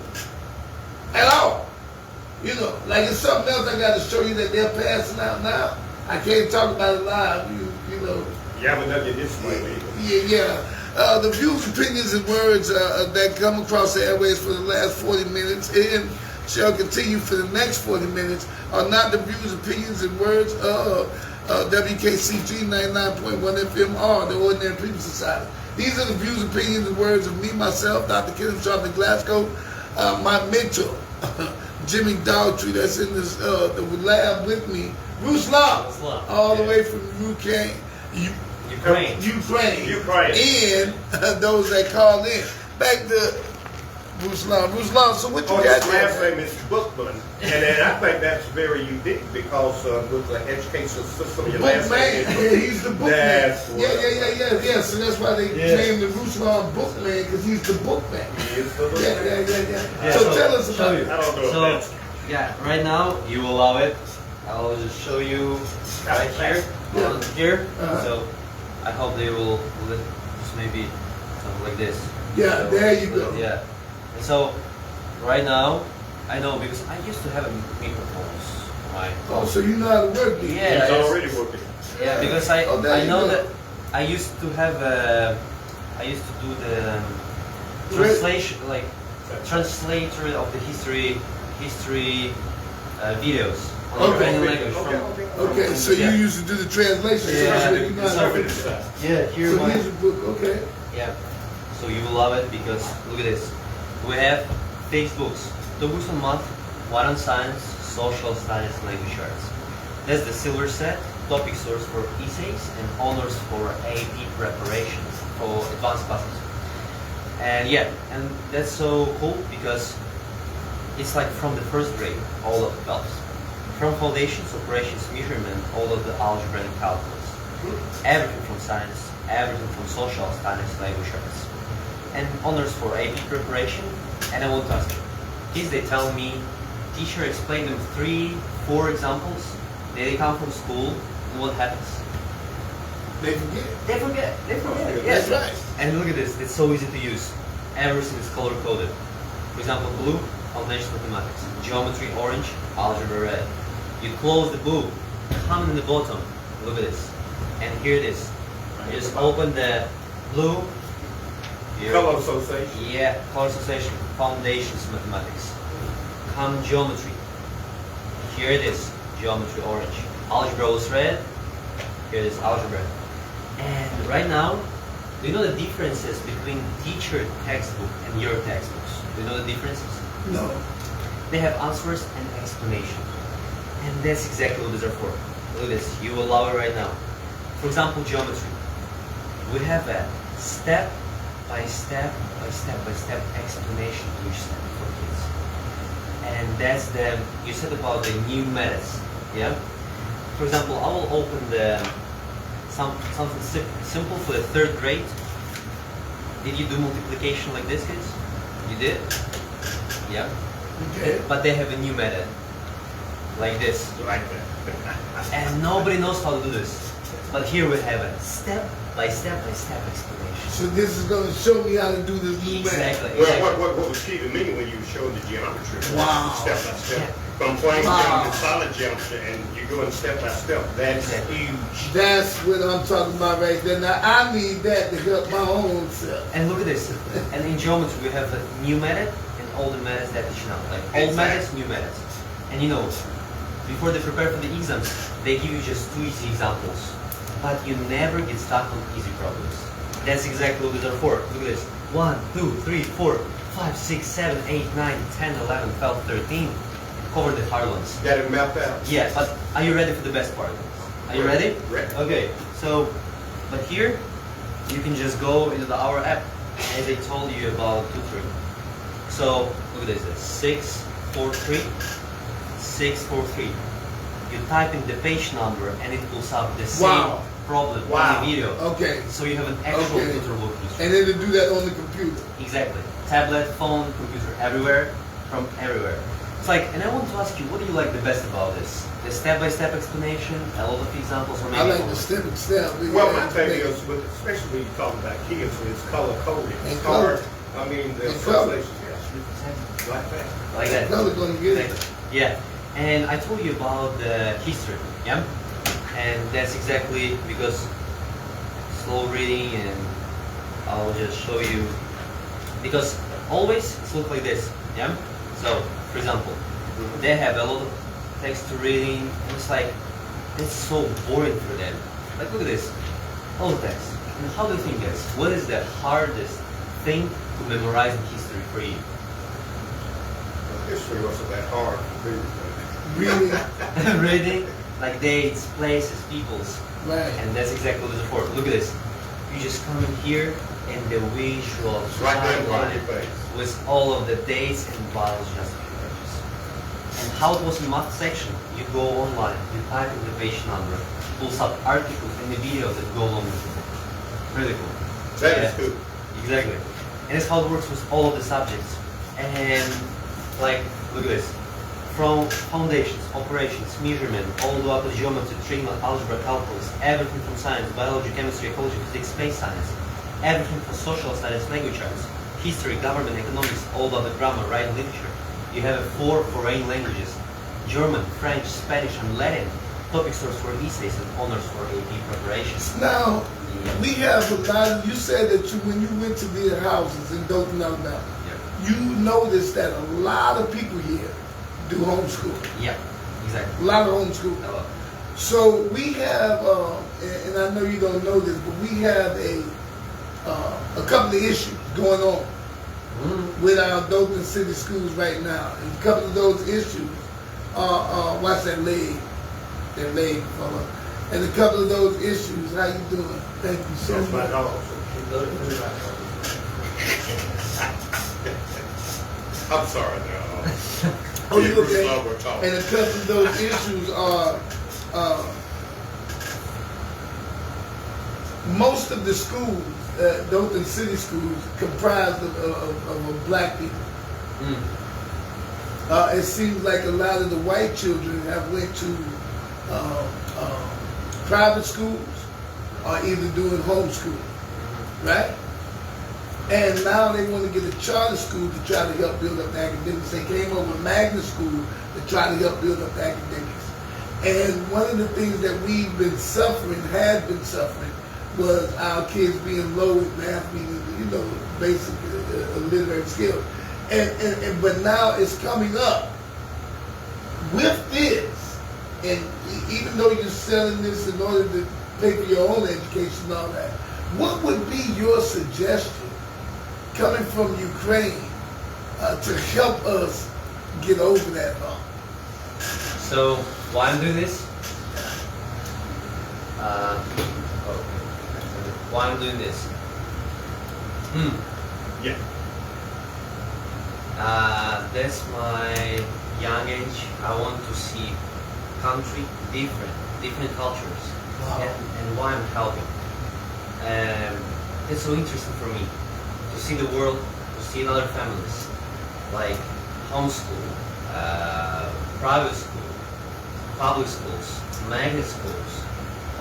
at all. You know, like it's something else I got to show you that they're passing out now. I can't talk about it live, you know. You haven't done your display either. Yeah. The views, opinions, and words that come across the airways for the last 40 minutes and shall continue for the next 40 minutes are not the views, opinions, and words of WKCG 99.1 FMR, the Ordinary People Society. These are the views, opinions, and words of me, myself, Dr. Kenneth Sharp in Glasgow, my mentor, Jimmy Dogtree, that's in this the lab with me, Bruce Love, all the way from UK, Ukraine, and those that call in. Back to Bruce Love. Bruce Love, so what you got his last name is Bookman, and I think that's very unique because with the education system, your last name is he's the bookman. Yeah. So that's why they named the Bruce Love Bookman, because he's the bookman. He is the bookman. Yeah. So tell us about it. I don't know So, if that's yeah, right now you will love it. I'll just show you right here, here. So I hope they will just maybe something like this. Yeah, So, there you go. Yeah. And so right now, I know because I used to have a microphones. Right. Oh, so you know how to work it. Yeah. He's already working. Yeah, because I you know go. that I used to have I used to do the translation, like translator of the history videos on Okay. Ukrainian language from Okay, so you used to do the translation. Yeah. So you know how to work it. yeah, here So my here's a book, okay. yeah. So you will love it because look at this. We have textbooks, 2 books a month, one on science, social studies, language arts. That's the silver set, topic source for essays and honors for AP preparations for advanced classes. And yeah, and that's so cool because it's like from the first grade, all of the belts. From foundations, operations, measurement, all of the algebra and calculus. Everything from science, everything from social studies, language arts. And honors for AP preparation. And I want to ask you, kids, they tell me, teacher explained them 3, 4 examples. They come from school, and what happens? They forget. They forget. That's Yes. right. And look at this, it's so easy to use. Everything is color coded. For example, blue, foundation mathematics. Geometry, orange, algebra, red. You close the book, comment in the bottom. Look at this. And here it is. You just open the blue. Here. Color association. Yeah, color association, foundations mathematics. Come geometry. Here it is, geometry orange. Algebra was red. Here it is, algebra. And right now, do you know the differences between teacher textbook and your textbooks? Do you know the differences? No. They have answers and explanation. And that's exactly what these are for. Look at this, you will love it right now. For example, geometry. We have a step by step explanation to each step for kids. And that's you said about the new methods, yeah? For example, I will open something simple for the 3rd grade. Did you do multiplication like this, kids? You did? Yeah? Okay. But they have a new method, like this. Like that. And nobody knows how to do this. But here we have a step by step explanation. So this is going to show me how to do this new math. Exactly. Well, what was key to me when you were showing the geometry? Wow. Step by step. From plane Wow. down to solid geometry, and you're going step by step. That's huge. That's what I'm talking about right there. Now, I need that to help my own self. And look at this. And in geometry we have a new method and older methods that teach now. Like old methods, new methods. And you know, before they prepare for the exams, they give you just 2 easy examples. But you never get stuck on easy problems. That's exactly what these are for. Look at this. 1, 2, 3, 4, 5, 6, 7, 8, 9, 10, 11, 12, 13. Cover the hard ones. Got it mapped out. Yeah, but are you ready for the best part? Are you ready? Ready. Okay, so, but here, you can just go into our app, as I told you about tutoring. So, look at this, 643, 643. You type in the page number and it pulls up the same Wow. problem Wow. on the video. Okay. So you have an actual Okay. tutor book. And then to do that on the computer. Exactly. Tablet, phone, computer, everywhere, from everywhere. It's like, and I want to ask you, what do you like the best about this? The step-by-step explanation, a lot of examples, or maybe I like the step and step. Well, my thing is, especially when you talk about kids, is color coding. And It's color. hard. I mean, the And color. association. Yes, like that. like that. Color gonna get it. Exactly. Yeah, and I told you about the history, yeah? And that's exactly because slow reading, and I'll just show you, because always it's look like this, yeah? So, for example, they have a lot of text to reading, and it's like, That's so boring for them. Like, look at this. All the text. And how do you think, guys? What is the hardest thing to memorize in history for you? History wasn't that hard to do. Reading. Reading, like dates, places, peoples. Right. And that's exactly what it's for. Look at this. You just come in here and the visual Right there in front of timeline your face. with all of the dates and values justifications. And how it was in math section, you go online, you type in the page number, pulls up articles and the videos that go along with the book. Really cool. That is Yeah. good. Exactly. And it's how it works with all of the subjects. And like, look at this. From foundations, operations, measurement, all the way up to geometry, trigonometry, algebra, calculus, everything from science, biology, chemistry, ecology, physics, space science, everything from social studies, language arts, history, government, economics, all about the grammar, writing, literature. You have 4 foreign languages, German, French, Spanish, and Latin, topic source for essays and honors for AP preparations. Now, we have a lot of, you said that when you went to their houses in Dothan, Alabama, Yeah. you noticed that a lot of people here do homeschool. Yeah, exactly. A lot of homeschool. Hello. So we have, and I know you don't know this, but we have a couple of issues going on with our Dothan City schools right now. And a couple of those issues are, watch that leg fella. And a couple of those issues, how you doing? Thank you so That's my much. dog. I'm sorry, no. Oh, you Bruce okay? Love, we're talking. And a couple of those issues are, most of the schools, Dothan City schools, comprised of black people. It seems like a lot of the white children have went to private schools or either doing homeschool, right? And now they want to get a charter school to try to help build up the academics. They came up with magnet school to try to help build up the academics. And one of the things that we've been suffering, had been suffering, was our kids being low in math, being, basic literary skills. But now it's coming up with this. And even though you're selling this in order to pay for your own education and all that, what would be your suggestion coming from Ukraine to help us get over that hump? So, why I'm doing this? Why I'm doing this? Yeah. That's my young age. I want to see country different cultures, Wow. and why I'm helping. It's so interesting for me to see the world, to see other families, like homeschool, private school, public schools, magnet schools,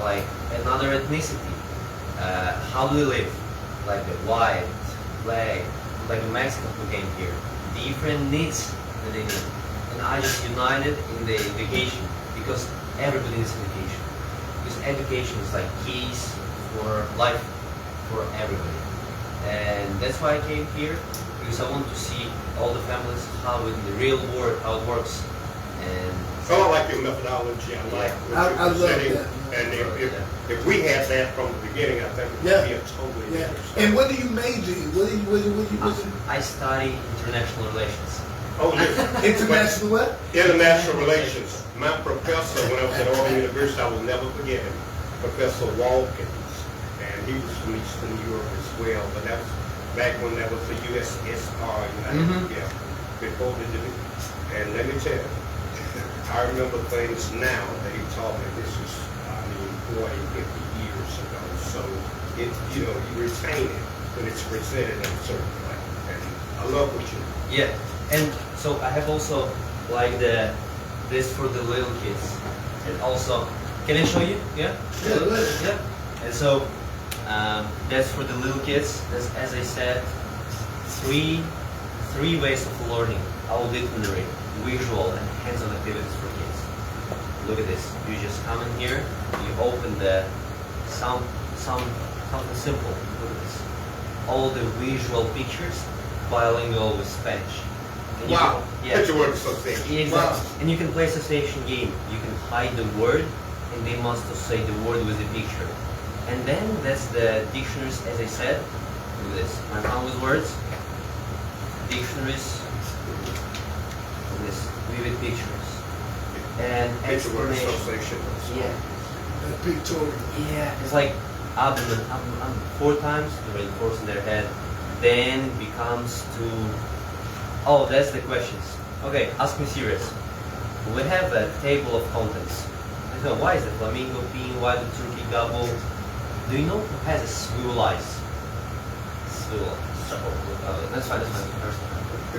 like another ethnicity. How do they live? Like the white, black, like the Mexican who came here. Different needs that they need. And I just united in the education because everybody needs education. Because education is like keys for life for everybody. And that's why I came here, because I want to see all the families, how in the real world, how it works. And So I like your methodology. I like what I you're love presenting. that. And if we had that from the beginning, I think it would Yeah. be a totally Yeah. different And story. what do you major in? What do you I study international relations. Oh, listen. international what? International relations. My professor, when I was at Auburn University, I will never forget him, Professor Walkins, and he was from Eastern Europe as well. But that was back when that was the USSR, yeah, before the division. And let me tell you, I remember things now that he taught me. This is, 40, 50 years ago. So it, you retain it when it's presented in a certain way. And I love what you do. Yeah, and so I have also like this for the little kids, and also can I show you? Yeah. Yeah, go ahead. Yeah. And so that's for the little kids. That's, as I said, three ways of learning. Auditory, visual, and hands-on activities for kids. Look at this. You just come in here. You open the something simple. Look at this. All the visual pictures, bilingual with Spanish. And you Wow. can- yeah. Put your word association. Exactly. Wow. And you can play association game. You can hide the word, and they must say the word with the picture. And then that's the dictionaries, as I said. Look at this. My mom with words. Dictionaries. Look at this. Vivid pictures. And Picture word explanation. association. Yeah. That pictorial. Yeah. It's like abdomen. 4 times to reinforce in their head. Then it becomes to. Oh, that's the questions. Okay, ask me serious. We have a table of contents. I don't know, why is the flamingo peeing? Why the turkey gobble? Do you know who has a swivel eyes? Swivel. That's fine, first. Do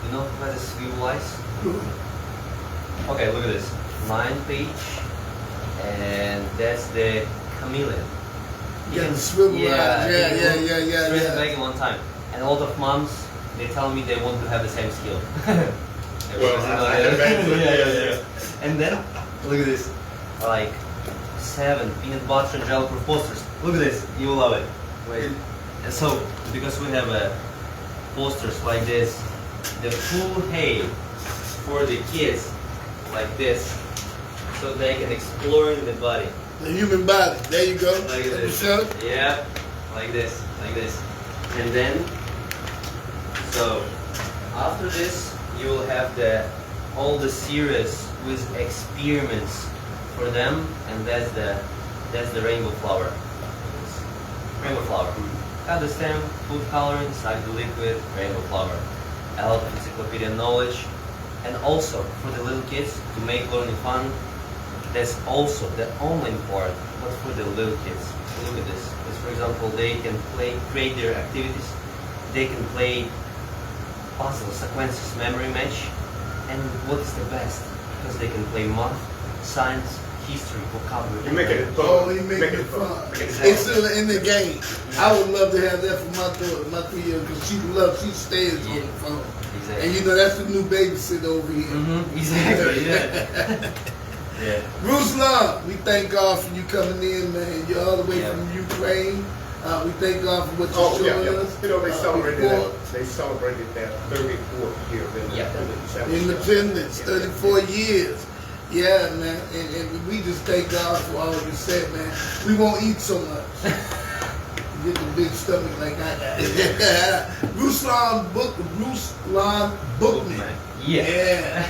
you know who has a swivel eyes? Okay, look at this. 9 page. And that's the chameleon. Yeah, the swivel eyes. Yeah. Straight back in one time. And a lot of moms, they tell me they want to have the same skill. Well, I can imagine. Yeah. And then, look at this. Like, 7 peanut butter and jelly proof posters. Look at this. You will love it. Wait. And so, because we have posters like this, the full hay for the kids, like this, so they can explore in the body. The human body. There you go. Like this. Show? Yeah, like this, like this. And then, so after this, you will have all the series with experiments for them, and that's the rainbow flower. Rainbow flower. Cut the stem, food coloring, suck the liquid, rainbow flower. A lot of encyclopedia knowledge, and also for the little kids to make learning fun. That's also the online part, but for the little kids. Look at this. Because for example, they can create their activities. They can play puzzle sequences, memory match, and what is the best? Because they can play math, science, history, vocabulary. You make it fun. Oh, he make it fun. Exactly. It's still in the game. I would love to have that for my daughter, my 3-year-old, because she stays on the phone. Exactly. And you know, that's the new babysitter over here. Exactly, yeah. Yeah. Ruslan, we thank God for you coming in, man. You're all the way from Ukraine. We thank God for what you're showing us. You know, they celebrated before that 34th year of independence. That was Independence, yeah. 34 years. Yeah, man. And we just thank God for all you said, man. We won't eat so much. Get the big stomach like I got. Ruslan Bookman. Yeah.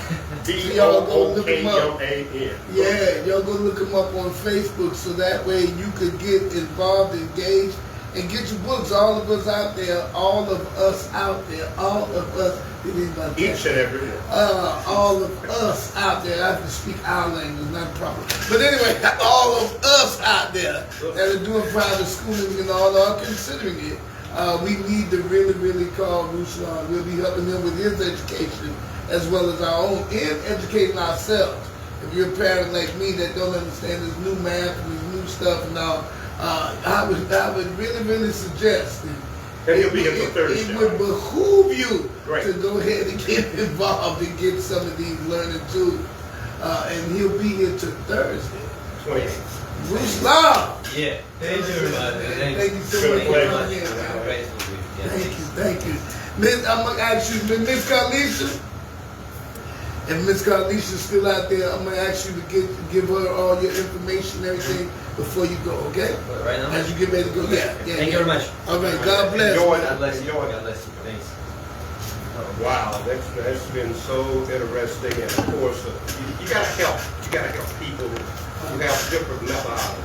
B-O-O-K-M-A-N. Yeah, y'all go look him up on Facebook so that way you could get involved, engaged, and get your books. All of us out there, all of us out there, all of us. Each and every one. All of us out there. I have to speak our language, not proper. But anyway, all of us out there that are doing private schooling and all are considering it. We need to really, really call Ruslan. We'll be helping him with his education as well as our own, and educating ourselves. If you're a parent like me that don't understand this new math and this new stuff and all, I would really, really suggest And he'll be here till Thursday. It would behoove you Right. to go ahead and get involved and get some of these learning tools. And he'll be here till Thursday. 28th. Ruslan! Yeah. Thank you very much. Thank you so Good much for pleasure. coming in, man. I'm grateful to you. Yeah. Thank you. Miss, I'm gonna ask you, Miss Carlisha, if Miss Carlisha's still out there, I'm gonna ask you to give her all your information and everything before you go, okay? But right now? As you get ready to go, yeah. Thank you very much. All right, God bless. Enjoy. God bless you. Enjoy. God bless you. Thanks. Wow, that's been so interesting, and of course, you gotta help. You gotta help people who have different methodology.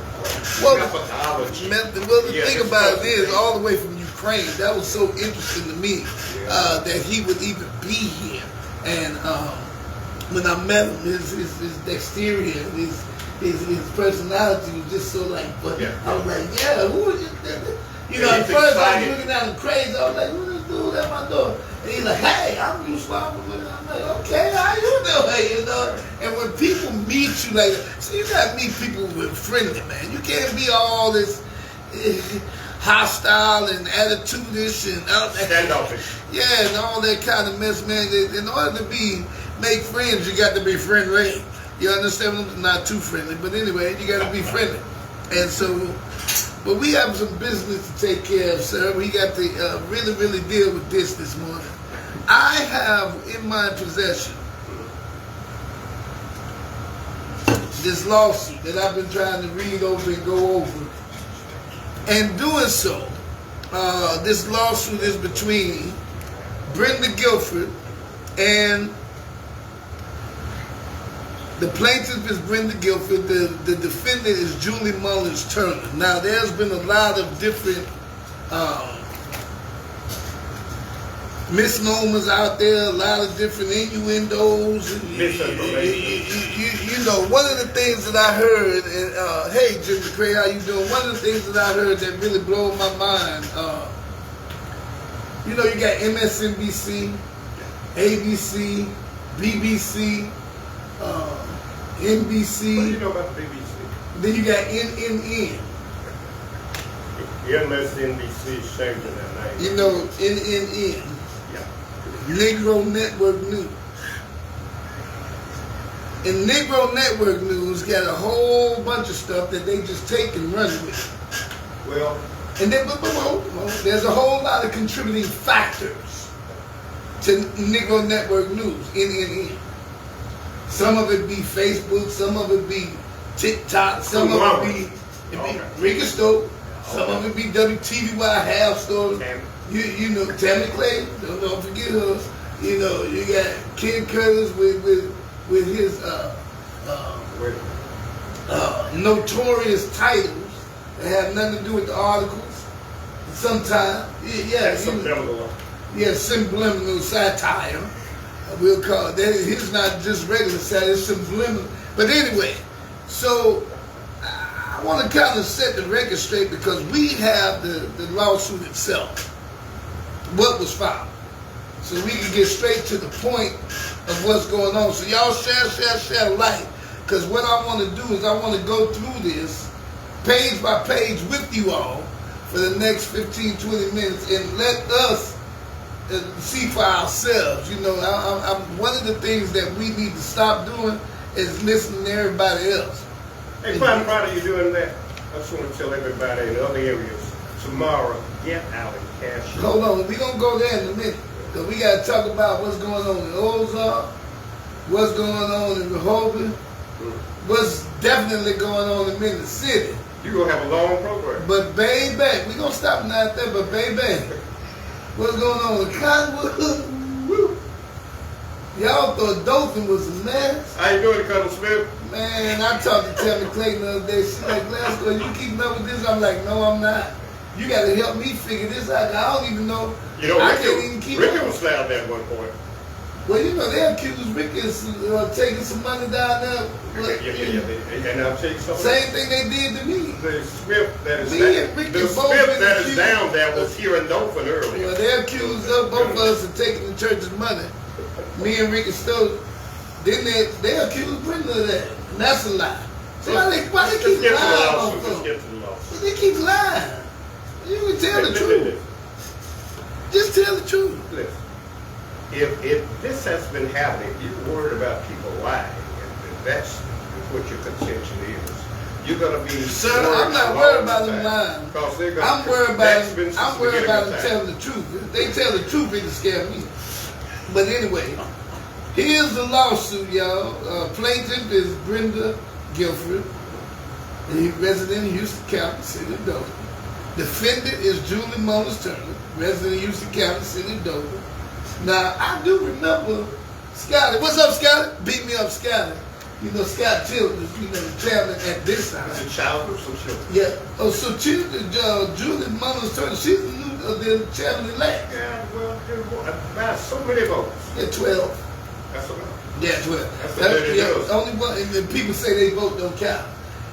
Well, methodology. the Yeah, thing it's about it tough. is, all the way from Ukraine, that was so interesting to me, that he would even be here. And when I met him, his dexterity, his personality was just so like, but Yeah. I was like, yeah, who is this? You know, Yeah, at he's first I was excited. looking at him crazy. I was like, who's this dude at my door? And he's like, hey, I'm Ruslan. I'm like, okay, how you doing? You know? And when people meet you like that, see, you gotta meet people with friendly, man. You can't be all this hostile and attitude-ish and Standoffish. yeah, and all that kind of mess, man. In order to make friends, you got to be friendly. You understand? Not too friendly, but anyway, you got to be friendly. And so, but we have some business to take care of, sir. We got to really, really deal with this morning. I have in my possession this lawsuit that I've been trying to read over and go over. And doing so, this lawsuit is between Brenda Guilford and the plaintiff is Brenda Guilford. The defendant is Julie Mullins Turner. Now, there's been a lot of different misnomers out there, a lot of different innuendos. You know, one of the things that I heard, and hey, Jim McCray, how you doing? One of the things that I heard that really blew my mind, you know, you got MSNBC, ABC, BBC, NBC. What do you know about the BBC? Then you got NNN. MSNBC is changing their name. You know, NNN. Yeah. Negro Network News. And Negro Network News got a whole bunch of stuff that they just take and run with. Well, And then, there's a whole lot of contributing factors to Negro Network News, NNN. Some of it be Facebook, some of it be TikTok, some of it be Ricky Stoke, some of it be WTVY Half Story. You know, Tammy Clay, don't forget her. You know, you got Ken Curtis with his notorious titles that have nothing to do with the articles. Sometimes, subliminal satire. We'll call it that. It's not just regular satire, it's subliminal. But anyway, so I want to kind of set the record straight because we have the lawsuit itself. What was filed. So we can get straight to the point of what's going on. So y'all share light. Because what I want to do is I want to go through this page by page with you all for the next 15, 20 minutes and let us see for ourselves. You know, one of the things that we need to stop doing is listening to everybody else. Hey, Clyde, why are you doing that? I just want to tell everybody in other areas, tomorrow, get out and cash. Hold on, we're going to go there in a minute. Because we got to talk about what's going on in Ozark, what's going on in Rehoboth, what's definitely going on in Minnesota City. You're going to have a long program. But baby, we're going to stop not there, but baby, what's going on in Cottonwood? Woo. Y'all thought Dothan was a mess. How you doing, Colonel Smith? Man, I talked to Tammy Clayton the other day. She's like, Glasgow, you keeping up with this? I'm like, no, I'm not. You got to help me figure this out. I don't even know. You know, I can't even keep Ricky up. was slammed at one point. Well, you know, they accused Ricky of taking some money down there. Yeah. And I'll tell you something. Same thing they did to me. The Smith that is Me down there was here in Dothan earlier. Well, they accused both of us of taking the church's money. Me and Ricky Stowe. Then they accused Brenda of that. And that's a lie. So why they keep lying? Let's get to the lawsuit. They keep lying. You can tell the truth. Just tell the truth. Listen, if this has been happening, if you're worried about people lying, if that's what your contention is, you're going to be. Sir, I'm not worried about them lying. I'm worried about them telling the truth. If they tell the truth, it can scare me. But anyway, here's the lawsuit, y'all. Plaintiff is Brenda Guilford, a resident in Houston County, City of Dover. Defendant is Julie Mullins Turner, resident of Houston County, City of Dover. Now, I do remember Scotty. What's up, Scotty? Beat me up, Scotty. You know, Scott Childers, you know, traveling at this time. Is it child or some children? Yeah. Oh, so Julie Mullins Turner, she's the new the chairman-elect. Yeah, well, about so many votes. Yeah, 12. That's enough. Yeah, 12. That's only one, and then people say they vote don't count.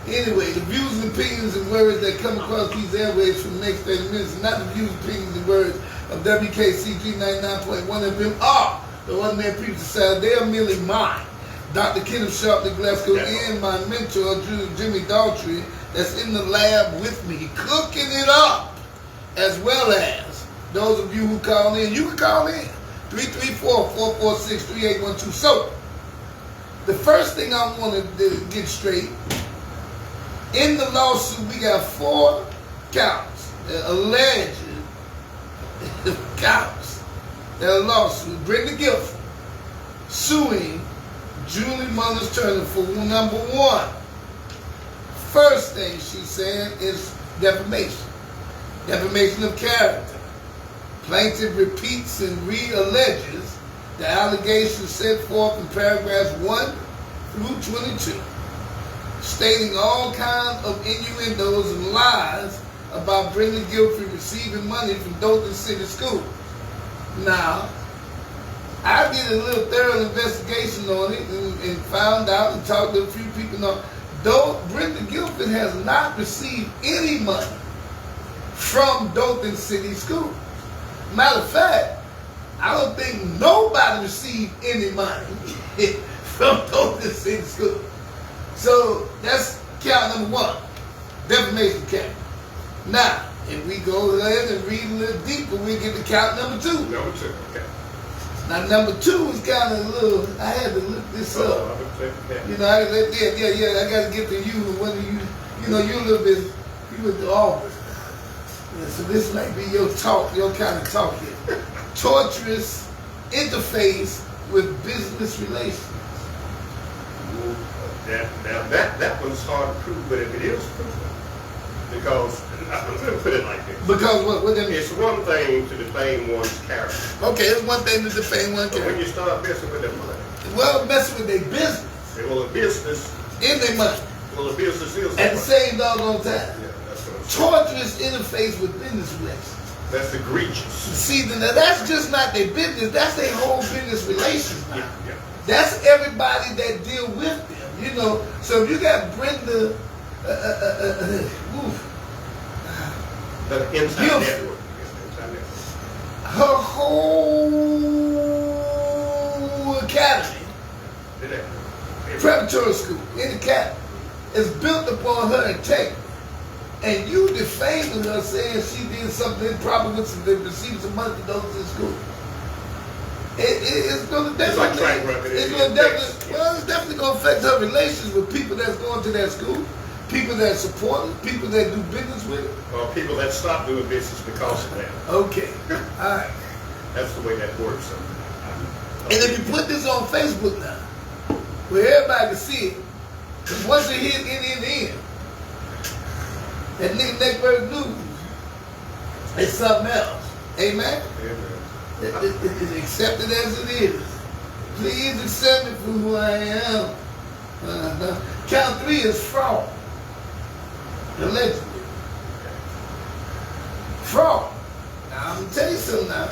Anyway, the views and opinions and words that come across these airwaves for the next 30 minutes are not the views, opinions, and words of WKCG 99.1 FM are the ordinary people society. They are merely mine. Dr. Kenneth Sharp de Glasgow and my mentor, Jimmy Daltrey, that's in the lab with me, cooking it up, as well as those of you who call in. You can call in, 334-446-3812. So, the first thing I want to get straight, in the lawsuit, we got 4 counts, alleged counts, that are lawsuit. Brenda Guilford suing Julie Mullins Turner for number 1, first thing she's saying is defamation. Defamation of character. Plaintiff repeats and re-alleges the allegations set forth in paragraphs 1 through 22, stating all kinds of innuendos and lies about Brenda Guilford receiving money from Dothan City School. Now, I did a little thorough investigation on it and found out and talked to a few people. Now, though Brenda Guilford has not received any money from Dothan City School. Matter of fact, I don't think nobody received any money from Dothan City School. So that's count number 1, defamation count. Now, if we go ahead and read a little deeper, we get to count number 2. Number 2, okay. Now, number 2 is kind of a little, I had to look this up. You know, I got to get to you. Whether you're a little bit, you with the office. Yeah, so this might be your talk, your kind of talk here. Torturous interface with business relations. That one's hard to prove, but if it is proven, because I'm going to put it like this. Because what that mean? It's one thing to defame one's character. Okay, it's one thing to defame one But when character. you start messing with their money, Well, messing with their business, well, a business, in their money, well, a business is at the money. same doggone time. Yeah, that's what I'm saying. Torturous interface with business relations. That's egregious. See, now that's just not their business. That's their whole business relations now. Yeah. That's everybody that deal with them, you know. So if you got Brenda, The inside Guilford. network. Inside network. her whole academy, Did that? preparatory school, in the academy, is built upon her integrity. And you defaming her, saying she did something improper with some, received some money from those in school. It's going to It's like definitely, track record. it's definitely going to affect her relations with people that's going to that school, people that support her, people that do business with her. Or people that stop doing business because of that. Okay, all right. That's the way that works. And if you put this on Facebook now, where everybody can see it, because once it hit in, that nigga Network News, it's something else. Amen? It's accepted as it is. Please accept me for who I am. Count 3 is fraud. Allegedly. Fraud. Now, I'm going to tell you something now.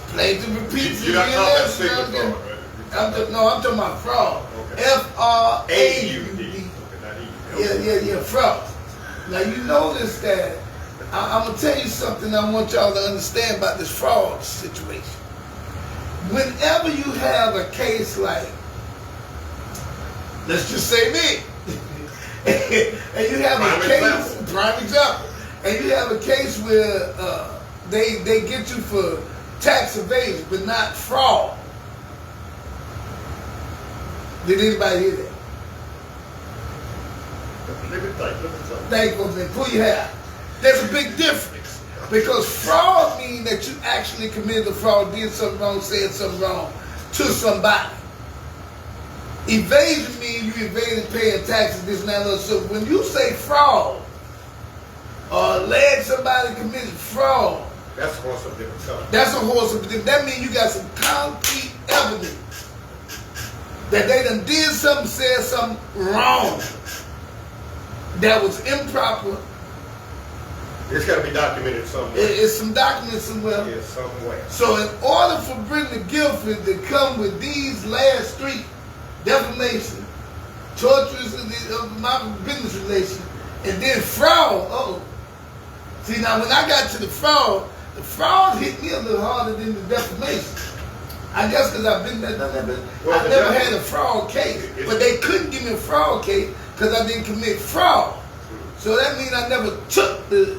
Plaintiff repeats You're not talking about sigma fraud, right? I'm talking about fraud. Okay. F-R-A-U-D. A-U-D. Okay, not E. Yeah, fraud. Now, you notice that I'm going to tell you something I want y'all to understand about this fraud situation. Whenever you have a case like, let's just say me, and you have a case, prime example, and you have a case where they get you for tax evasion, but not fraud. Did anybody hear that? Let me think. Thank you. Pull your hair. There's a big difference. Because fraud means that you actually committed the fraud, did something wrong, said something wrong to somebody. Evasion means you evaded paying taxes, this and that. And so when you say fraud, or allege somebody committed fraud, That's a horse of a different color. that's a horse of a different. That means you got some concrete evidence that they done did something, said something wrong, that was improper. It's got to be documented somewhere. It's some documents somewhere. Yeah, somewhere. So in order for Brenda Guilford to come with these last 3, defamation, torturous of my business relation, and then fraud, see, now when I got to the fraud hit me a little harder than the defamation. I guess because I've been there, done that, but Well, I never had a fraud case. But they couldn't give me a fraud case because I didn't commit fraud. So that means I never took the,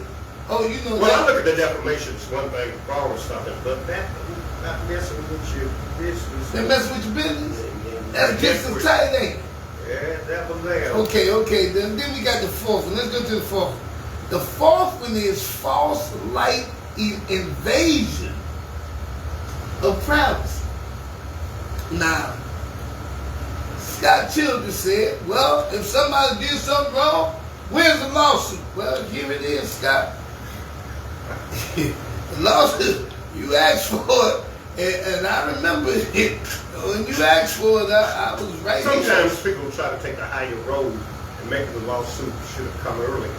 Well, I look at the defamation as one thing, fraud and stuff, but that not messing with your business. they mess with your business. That's just as tight, ain't it? Yeah, that was there. Okay. Then we got the 4th one. Let's go to the 4th one. The 4th one is false light invasion of privacy. Now, Scott Childress said, well, if somebody did something wrong, Where's the lawsuit? Well, here it is, Scott. The lawsuit, you asked for it, and I remember it. When you asked for it, I was right here. Sometimes people try to take the higher road and make the lawsuit should have come earlier.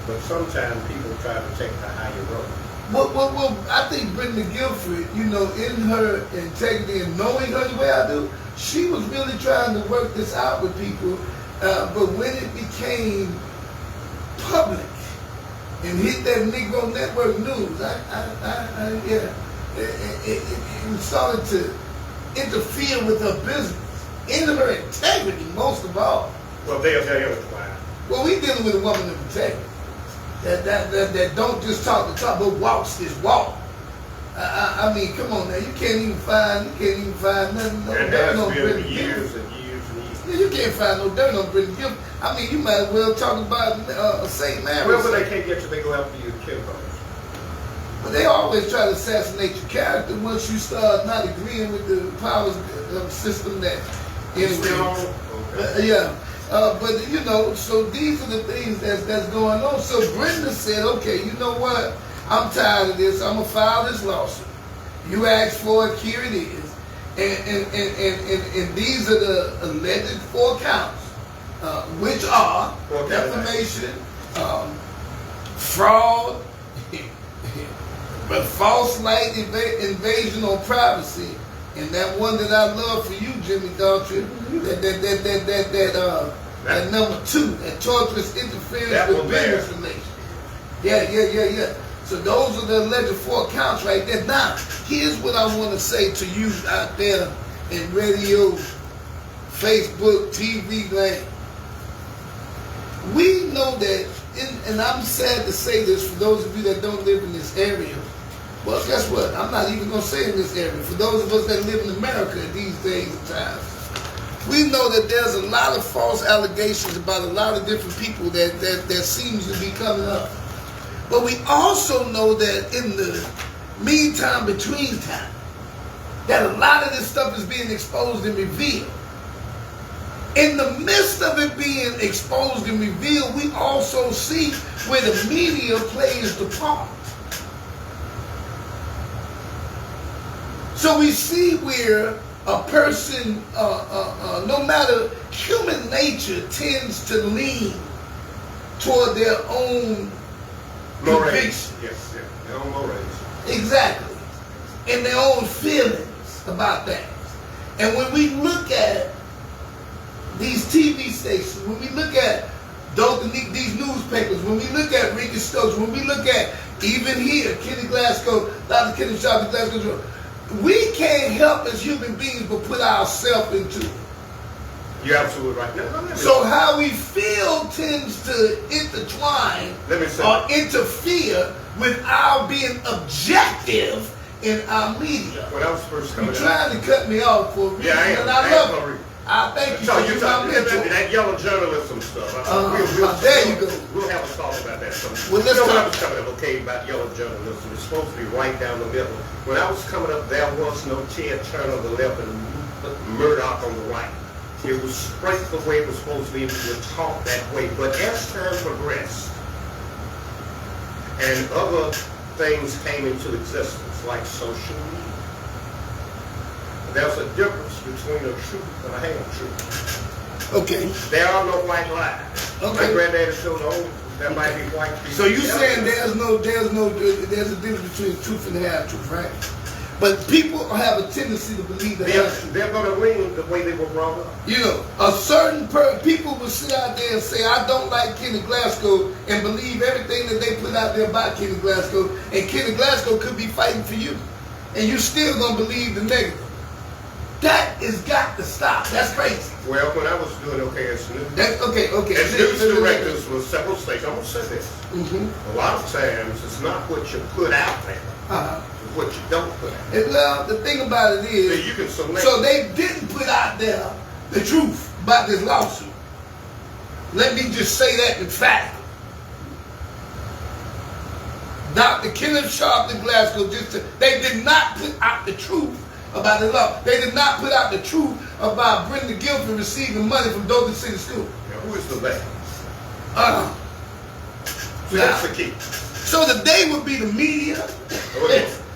But sometimes people try to take the higher road. Well, I think Brenda Guilford, you know, in her integrity and knowing her the way I do, she was really trying to work this out with people. But when it became public and hit that Negro Network News, it started to interfere with her business, in her integrity, most of all. Well, they're intertwined. Well, we dealing with a woman of integrity that don't just talk the talk, but walks this walk. I mean, come on now, you can't even find nothing. No And dirt that's on been Brenda for Guilford. years and years and years. Yeah, you can't find no dirt on Brenda Guilford. I mean, you might as well talk about St. Mary's. Well, when they can't get you, they go after you, kill them. But they always try to assassinate your character once you start not agreeing with the power system that. Still on? Okay. Yeah. But you know, so these are the things that's going on. So Brenda said, okay, you know what? I'm tired of this. I'm gonna file this lawsuit. You asked for it, here it is. And these are the alleged 4 counts, which are defamation, fraud, but false light invasion on privacy. And that one that I love for you, Jimmy Daughtry, that number 2, that torturous interference That with one there. business relations. Yeah. So those are the alleged 4 counts right there. Now, here's what I want to say to you out there in radio, Facebook, TV land. We know that, and I'm sad to say this for those of you that don't live in this area. Well, guess what? I'm not even going to say in this area. For those of us that live in America these days and times, we know that there's a lot of false allegations about a lot of different people that seems to be coming up. But we also know that in the meantime, between time, that a lot of this stuff is being exposed and revealed. In the midst of it being exposed and revealed, we also see where the media plays the part. So we see where a person, no matter human nature, tends to lean toward their own Mores. conviction. Yes, their own mores. Exactly. And their own feelings about that. And when we look at these TV stations, when we look at these newspapers, when we look at Ricky Stokes, when we look at even here, Kenny Glasgow, Dr. Kenny Sharp, Glasgow, we can't help as human beings but put ourselves into it. You're absolutely right. No, So how we feel tends to intertwine or interfere with our being objective in our media. when I was first coming You're out. trying to cut me off for a reason, Yeah, I am. and I love it. I thank you So for you're your talking about mentor. that yellow journalism stuff. There you go. We'll have a talk about that sometime. Well, let's you know, when I talk. was coming up, okay, about yellow journalism, it's supposed to be right down the middle. When I was coming up, there was no Ted Turner on the left and Murdoch on the right. It was straight the way it was supposed to be. It was taught that way. But as time progressed, and other things came into existence, like social media, there's a difference between a truth and a half-truth. Okay. There are no white lies. Okay. My granddaddy told me, there might be white people. So you saying there's a difference between truth and half-truth, right? But people have a tendency to believe the half-truth. They're going to lean the way they were brought up. You know, a certain people will sit out there and say, I don't like Kenny Glasgow, and believe everything that they put out there about Kenny Glasgow, and Kenny Glasgow could be fighting for you, and you still going to believe the negative. That has got to stop. That's crazy. Well, when I was doing OK as news, That's okay. as news directors with several stations, I'm going to say this. Mm-hmm. A lot of times, it's not what you put out there, Uh-huh. it's what you don't put out. And, well, the thing about it is, So you can select. so they didn't put out there the truth about this lawsuit. Let me just say that in fact. Dr. Kenneth Sharp of Glasgow they did not put out the truth about the law. They did not put out the truth about Brenda Guilford receiving money from Dothan City School. Now, who is the left? So that's the key. So the they would be the media,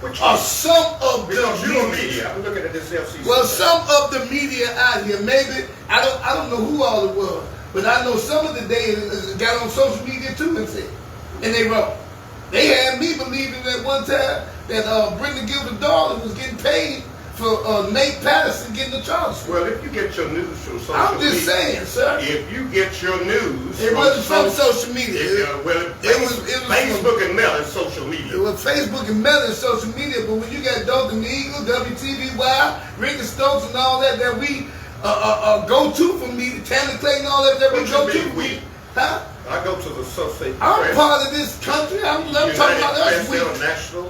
Which or some of because the you're media. media. I'm looking at this FCC. Well, some of the media out here, maybe I don't know who all it was, but I know some of the day got on social media too and said, and they wrote. They had me believing at one time that Brenda Gilbert Darling was getting paid for Nate Patterson getting the charges. Well, if you get your news from social I'm media, just saying, sir. if you get your news, It wasn't from social media. it was Facebook and Mel and social media. It was Facebook and Meta and social media, but when you got Dalton Eagle, WTVY, Ricky Stokes, and all that we go to for media, Tanner Clayton, all that we What go you to mean, for we? media. Huh? I go to the Associated I'm Press, part of this country. I'm talking about us. Press International,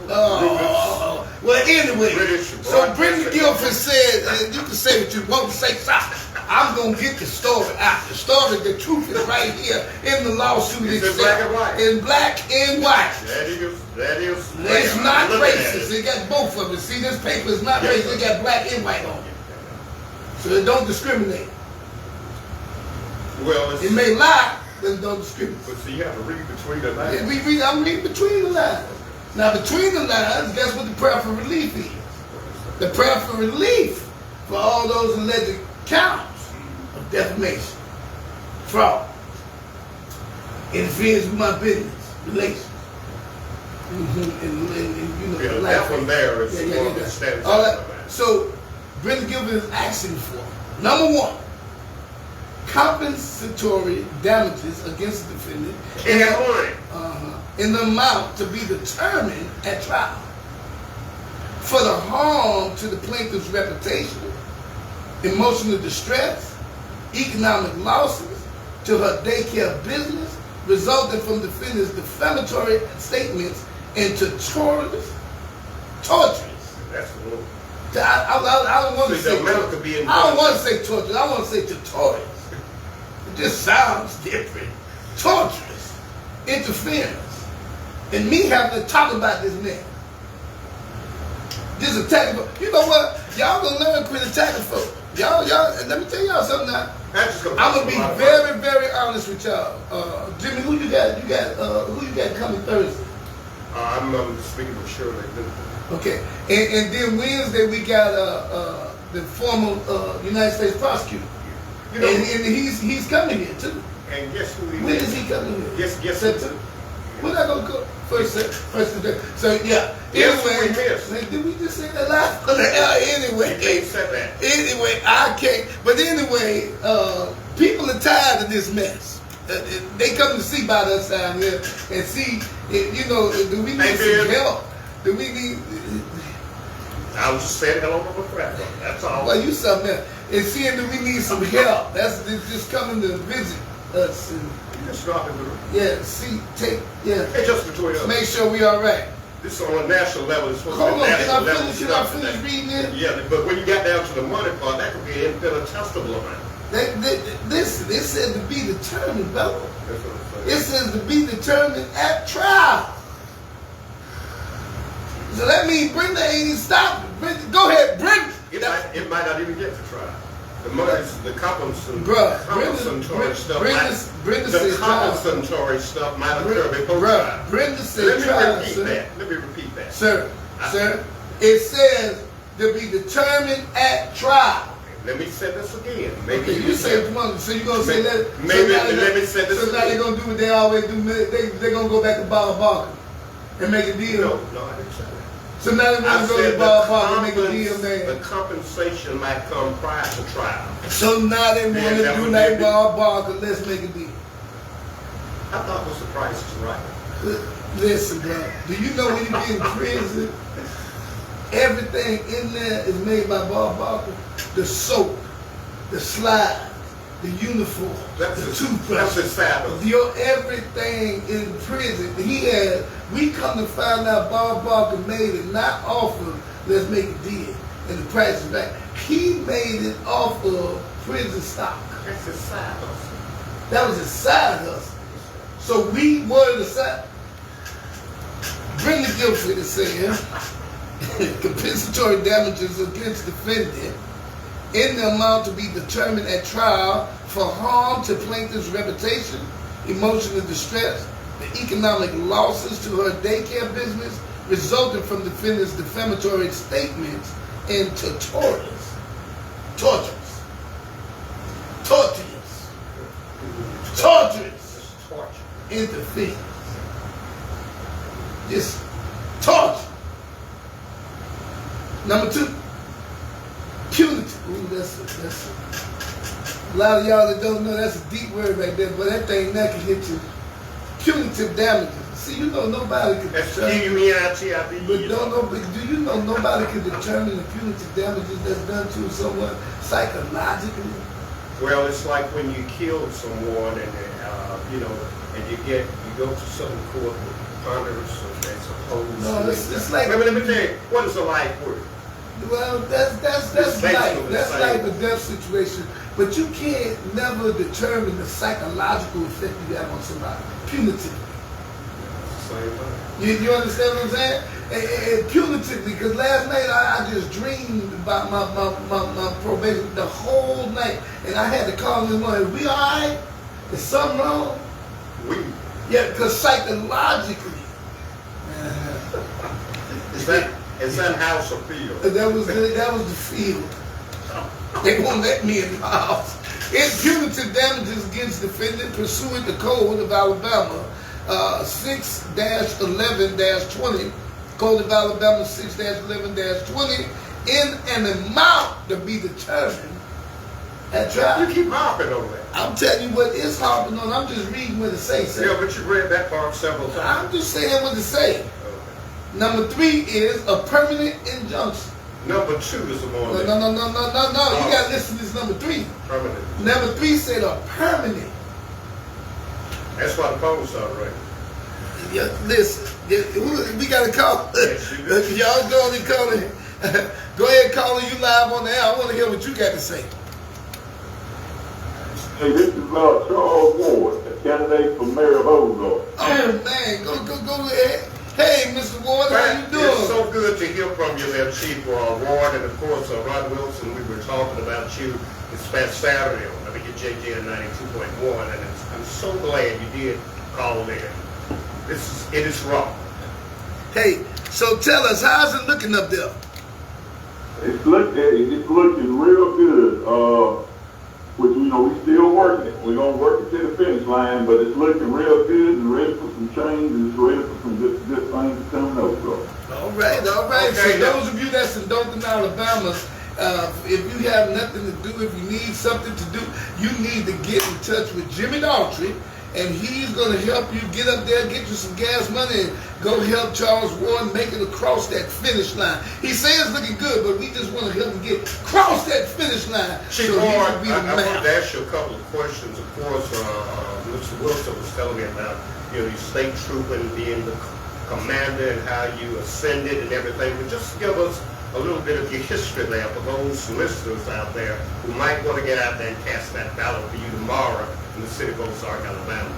Well, anyway, British so Brittany Broadcasting Guilford said, and you can say what you want to say, stop. I'm going to get the story out. The story, the truth is right here in the lawsuit It's in itself. black and white. In black and white. That is. It's not Look at racist. it. It got both of them. See, this paper is not racist. It got black and white on it. So it don't discriminate. Well, It may lie, but it don't discriminate. but see, you have to read between the lines. I'm reading between the lines. Now, between the lines, guess what the prayer for relief is? The prayer for relief for all those alleged counts of defamation, fraud, interference with my business, relations. And you know, Yeah, life. that one there is the one that stands All out. that. So, Brenda Gilbert is asking for, number one, compensatory damages against the defendant in the amount to be determined at trial for the harm to the plaintiff's reputation, emotional distress, economic losses to her daycare business resulting from defendant's defamatory statements and to torturous. That's the one. I don't want to See, say the amount could be in I don't want to say torture. I want to say tutorials. It just sounds different. Torturous. Interference. And me having to talk about this man. This attacking. You know what? Y'all gonna learn quit attacking folks. Y'all, let me tell y'all something now. I'm gonna be very, very honest with y'all. Jimmy, who you got? Who you got coming Thursday? I'm speaking with Shirley. Okay, and then Wednesday we got the former United States prosecutor, You know, and he's coming here too. and guess who he When is? is he coming here? Guess September. When I gonna go? First today. So yeah. Guess who we Anyway, missed? did we just say that last on the air? Anyway, You can't say that. anyway, I can't. But anyway, people are tired of this mess. They come to see about us down here and see. You know, do we need Hey, some man. help? Do we need? I was just saying hello on the platform. That's all. Well, you something else. And seeing that we need some help. That's just coming to visit us and You just drop it. Hey, just between us. make sure we all right. This is on a national level. It's supposed to Hold be on, national level can I stuff. finish reading it? Yeah, but when you got down to the money part, that could be an infinitesimal amount. Listen, it says to be determined, brother. That's what I'm It saying. says to be determined at trial. So that means Brenda ain't even stopped. Go ahead, Brenda. It might not even get to trial. The money's the compensatory Bruh, stuff. Brenda The said trial. compensatory stuff might occur before trial. Bruh, Brenda Let said me trial, repeat sir. that. Let me repeat that. Sir, it says to be determined at trial. Let me say this again. Maybe Okay, you say one, so you're gonna say that. Maybe so now let me say this So now they're again. gonna do what they always do. They're gonna go back to Bob Barker and make a deal. No, I didn't say that. So now they're I gonna go to said Bob Barker and make a deal, the man. compensation might come prior to trial. So now they Yeah, want to that do would like be- Bob Barker. Let's make a deal. I thought was the price is right. Listen, bro. Do you know when you get in prison, everything in there is made by Bob Barker? The soap, the slide, the uniform, That's the his toothbrush. saddle. Your everything in prison. We come to find out Bob Barker made it not off of let's make a deal and the price is right. He made it off of prison stock. That's his side hustle. That was his side hustle. So we were the side. Brenda Guilford is saying compensatory damages against defendant in the amount to be determined at trial for harm to plaintiff's reputation, emotional distress, the economic losses to her daycare business resulting from the defendant's defamatory statements and torturous interference. Just torture. Number 2, punitive. Ooh, that's a lot of y'all that don't know, that's a deep word right there, but that thing that can hit you. Punitive damages. See, you know nobody can determine. But do you know nobody can determine the punitive damages that's done to someone psychologically? Well, it's like when you kill someone and and you go to some court with ponderous and they suppose. No, it's like. Let me tell you, what is a life worth? Well, that's life. That's like a death situation. But you can't never determine the psychological effect you have on somebody. Punitively. Same thing. You understand what I'm saying? And punitively, because last night I just dreamed about my probation the whole night, and I had to call him in the morning. We all right? Is something wrong? Yeah, because psychologically. Is that house or field? That was the field. They won't let me in the house. It's punitive damages against defendant pursuant to Code of Alabama 6-11-20. Code of Alabama 6-11-20 in an amount to be determined at trial. You keep harping on that. I'm telling you what it's harping on. I'm just reading what it says. Yeah, but you read that part several times. I'm just saying what it says. Okay. Number 3 is a permanent injunction. Number 2 is the one. No. You got to listen to this number 3. Permanent. Number 3 said a permanent. That's why the phone started ringing. Yeah, listen. We got to call. Yes, you do. Y'all go and call it. Go ahead and call it. You live on the air. I want to hear what you got to say. Hey, this is Charles Ward, a candidate for mayor of Ozark. Oh man, go ahead. Hey, Mr. Ward, how you doing? It's so good to hear from you there, Chief Ward, and of course, Rod Wilson. We were talking about you this past Saturday on WJJ 92.1, and I'm so glad you did call in. It is wrong. Hey, so tell us, how's it looking up there? It's looking real good. Which we still working it. We're gonna work it to the finish line, but it's looking real good and ready for some change and it's ready for some good things coming up. So. All right. Okay, So those of you that's in Dothan, Alabama, if you have nothing to do, if you need something to do, you need to get in touch with Jimmy Daughtry, and he's going to help you get up there, get you some gas money, and go help Charles Ward make it across that finish line. He says it's looking good, but we just want to help him get across that finish line. Chief Ward, I wanted to ask you a couple of questions. Of course, Mr. Wilson was telling me about your state trooper and being the commander and how you ascended and everything. But just give us a little bit of your history there for those listeners out there who might want to get out there and cast that ballot for you tomorrow in the city of Ozark, Alabama.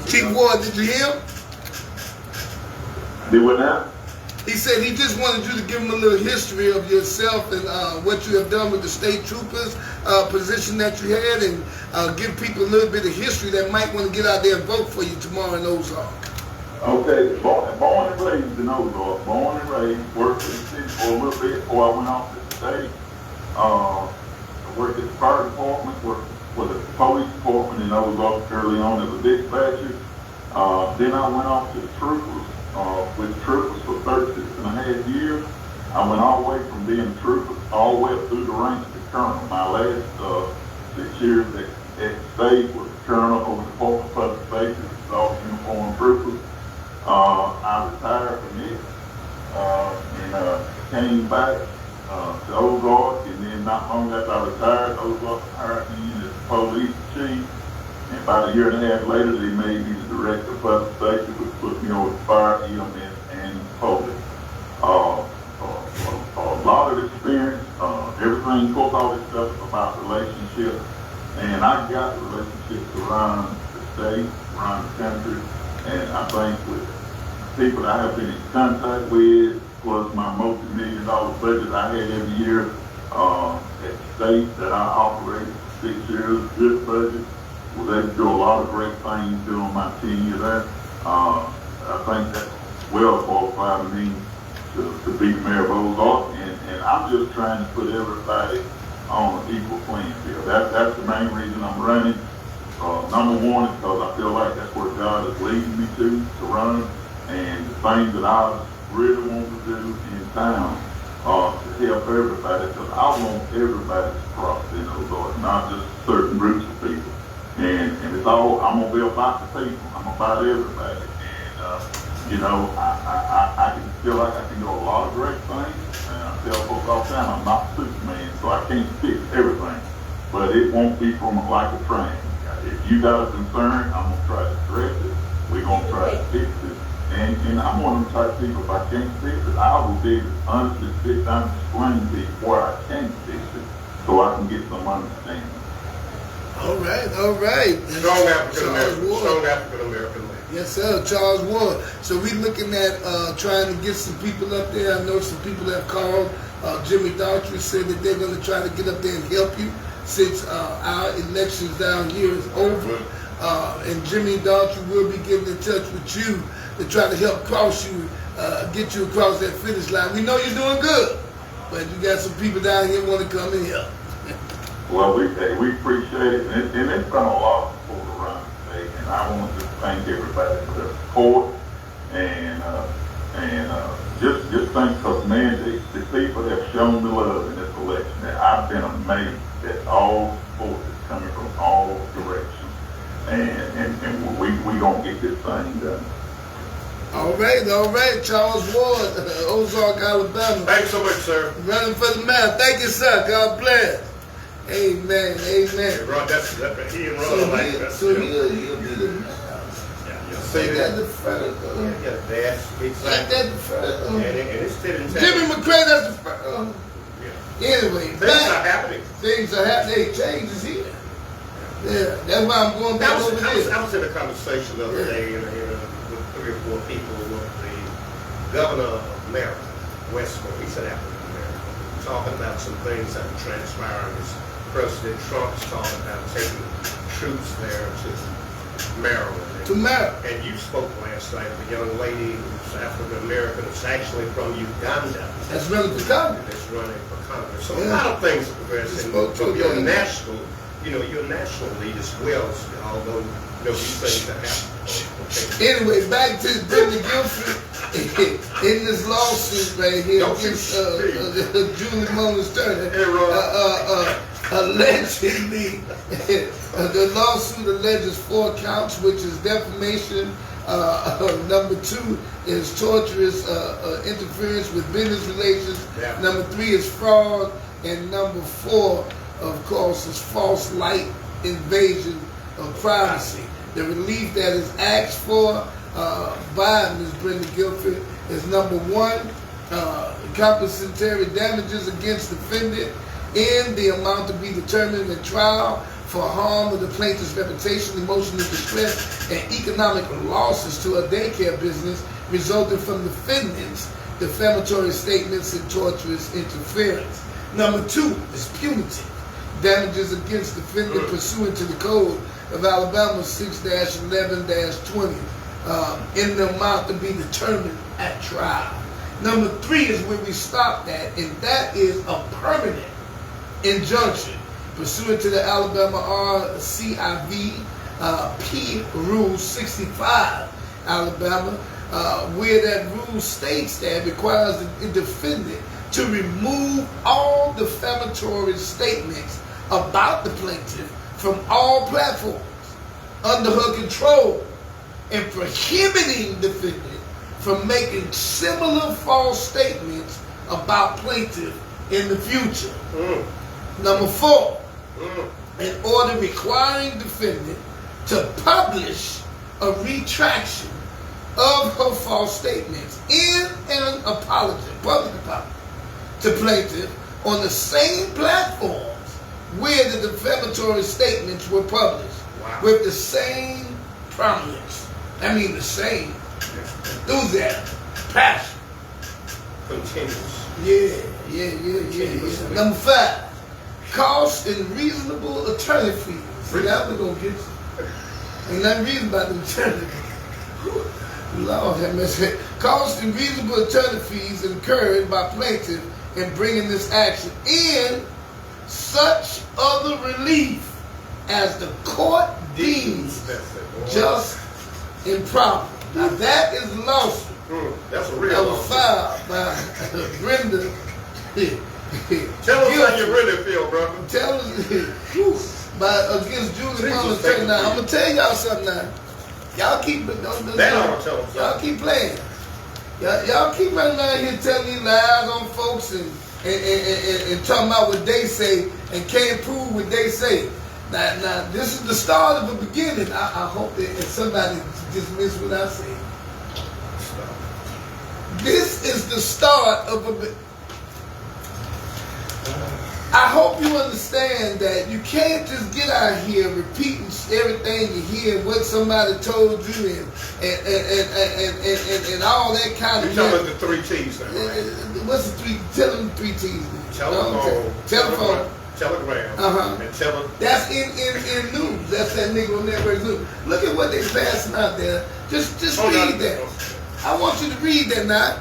Chief Ward, did you hear him? Did what now? He said he just wanted you to give him a little history of yourself and what you have done with the state troopers position that you had, and give people a little bit of history that might want to get out there and vote for you tomorrow in Ozark. Okay, born and raised in Ozark. Born and raised, worked in the city for a little bit before I went off to the state. I worked at the fire department, worked for the police department in Ozark early on as a dispatcher. Then I went off to the troopers, with the troopers for 36.5 years. I went all the way from being a trooper all the way up through the ranks to colonel. My last 6 years at state was colonel over the Department of Public Safety, all uniformed troopers. I retired from it and came back to Ozark, and then not long after I retired, Ozark hired me as police chief. And about a year and a half later, they made me the director of public safety, which put me over fire, EMS, and police. A lot of experience, everything, of course, all this stuff is about relationships. And I got the relationships around the state, around the country, and I think with people that I have been in contact with, plus my multi-million-dollar budget I had every year at the state that I operate, 6 years, good budget. Was able to do a lot of great things during my tenure there. I think that's well qualified me to be the mayor of Ozark, and I'm just trying to put everybody on an equal playing field. That's the main reason I'm running. Number one is because I feel like that's where God is leading me to run, and the things that I really want to do in town to help everybody, because I want everybody to prosper in Ozark, not just certain groups of people. And it's all, I'm going to be about the people. I'm about everybody. And, you know, I can feel like I can do a lot of great things. And I tell folks all the time, I'm not Superman, so I can't fix everything. But it won't be from like a train. If you got a concern, I'm going to try to address it. We're going to try to fix it. And I'm one of them type of people, if I can't fix it, I will be able to honestly sit down and explain to you where I can fix it so I can get some understanding. All right. Strong African Charles American, Ward. strong African American man. Yes, sir, Charles Ward. So we looking at trying to get some people up there. I know some people have called. Jimmy Daughtry said that they're going to try to get up there and help you since our elections down here is over. And Jimmy Daughtry will be getting in touch with you to try to help cross you, get you across that finish line. We know you're doing good, but you got some people down here want to come and help. Well, we appreciate it, and it's been a lot of support around today, and I want to thank everybody for their support, and just thank, because man, the people have shown the love in this election, and I've been amazed at all support that's coming from all directions, and we gonna get this thing done. All right, Charles Ward, Ozark, Alabama. Thanks so much, sir. Running for the mayor. Thank you, sir. God bless. Amen. Hey, Ron, that's he and Ron like that. So he'll be the mayor. Yeah, Say that the first. yeah, that's Ain't exactly. that the first? And it's still in town. Jimmy McCray, that's the first. Yeah. Anyway, Things are back. happening. Things are happening. Changes here. Yeah, that's why I'm going back over there. I was in a conversation the other day with 3 or 4 people with the governor of Maryland, Westmore. He's an African American, talking about some things that are transpiring. President Trump is talking about taking troops there to Maryland. To Maryland. And you spoke last night of a young lady who's African American, who's actually from Uganda. That's running for Congress. That's running for Congress. So Yeah. a lot of things are progressing Spoke to from your them. national, your national lead as well, although these things are happening. Okay. Anyway, back to Brittany Guilford in this lawsuit right here Don't you against see. Julie Mullins Turner. Hey, Ron. Allegedly, the lawsuit alleges 4 counts, which is defamation. Number 2 is torturous interference with business relations. Yeah. Number 3 is fraud, and number 4, of course, is false light invasion of privacy. The relief that is asked for by Ms. Brenda Guilford is number 1, compensatory damages against defendant in the amount to be determined in trial for harm of the plaintiff's reputation, emotional distress, and economic losses to a daycare business resulting from defendant's defamatory statements and torturous interference. Number 2 is punitive damages against defendant pursuant to the Code of Alabama 6-11-20 in the amount to be determined at trial. Number 3 is where we stopped at, and that is a permanent injunction pursuant to the Alabama RCIV P Rule 65 Alabama, where that rule states that requires the defendant to remove all defamatory statements about the plaintiff from all platforms under her control, and prohibiting defendant from making similar false statements about plaintiff in the future. Number 4, an order requiring defendant to publish a retraction of her false statements in an apology, public apology, to plaintiff on the same platforms where the defamatory statements were published. Wow. With the same prominence. I mean the same enthusiasm, passion. Continuous. Yeah. Number 5, Cost and reasonable attorney fees. See, that was gonna get you. Ain't nothing reason about the attorney fees. Lord have mercy. Cost and reasonable attorney fees incurred by plaintiff in bringing this action in such other relief as the court deems just and proper. Now that is a lawsuit. That's a real That was lawsuit. filed by Brenda. Tell us how you really feel, brother. Tell us against Julie Jesus, Mullins. thank you. Now I'm gonna tell y'all something now. Y'all keep They don't tell them y'all something. keep playing. Y'all keep running around here telling these lies on folks and talking about what they say and can't prove what they say. Now this is the start of the beginning. I hope that somebody just missed what I said. This is the start of a. I hope you understand that you can't just get out here repeating everything you hear, what somebody told you, and all that kind You're of. talking about the 3 T's now, right? What's the 3? Tell them the 3 T's. Then. Telephone, Telephone. telegram, Uh-huh. and tele. That's in news. That's that Negro Network news. Look at what they passing out there. Just read that. I want you to read that now.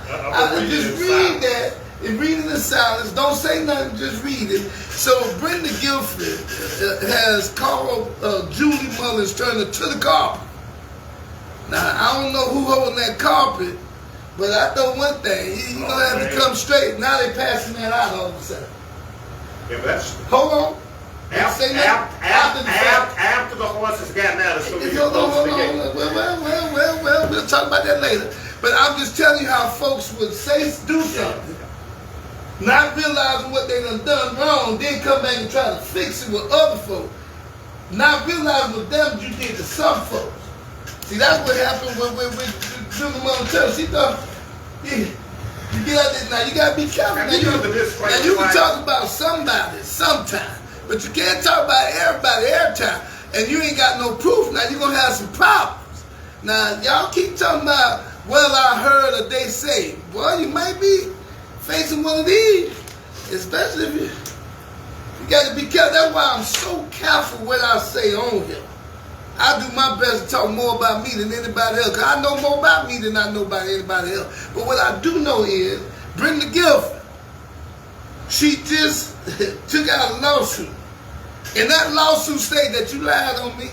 Just read that and read it in silence. Don't say nothing, just read it. So Brenda Guilford has called Julie Mullins Turner to the carpet. Now, I don't know who holding that carpet, but I know one thing. You're going to have to come straight. Now they passing that out all of a sudden. Yeah, but that's Hold on. after Say nothing. after the horse has gotten out. It's going to be Hold on, close to hold the on. gate. Well, we'll talk about that later. But I'm just telling you how folks would do something, not realizing what they done wrong, then come back and try to fix it with other folks, not realizing what them you did to some folks. See, that's what happened with Julie Mullins. She thought, yeah, you get out there now. You gotta be careful. Now you can talk about somebody sometime, but you can't talk about everybody every time. And you ain't got no proof. Now you're gonna have some problems. Now y'all keep talking about, well, I heard or they say. Well, you might be facing one of these, especially if you got to be careful. That's why I'm so careful what I say on here. I do my best to talk more about me than anybody else, because I know more about me than I know about anybody else. But what I do know is, Brenda Guilford, she just took out a lawsuit. And that lawsuit stated that you lied on me,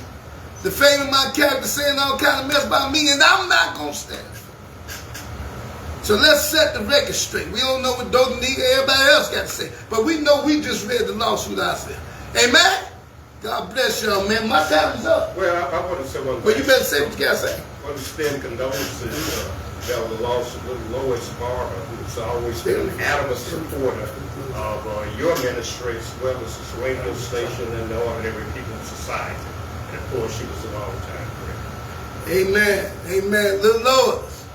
defaming my character, saying all kind of mess about me, and I'm not going to stand for it. So let's set the record straight. We don't know what Doden Nigga everybody else got to say, but we know we just read the lawsuit ourselves. Amen? God bless y'all, man. My time is up. Well, I want to say one thing. Well, you better say what you got to say. I want to extend condolences to the loss of little Lois Barber, who's always been an adamant supporter of your ministry as well as this radio station and the Ordinary People's Society. And of course, she was a long-time friend. Amen. Amen. Little Lois.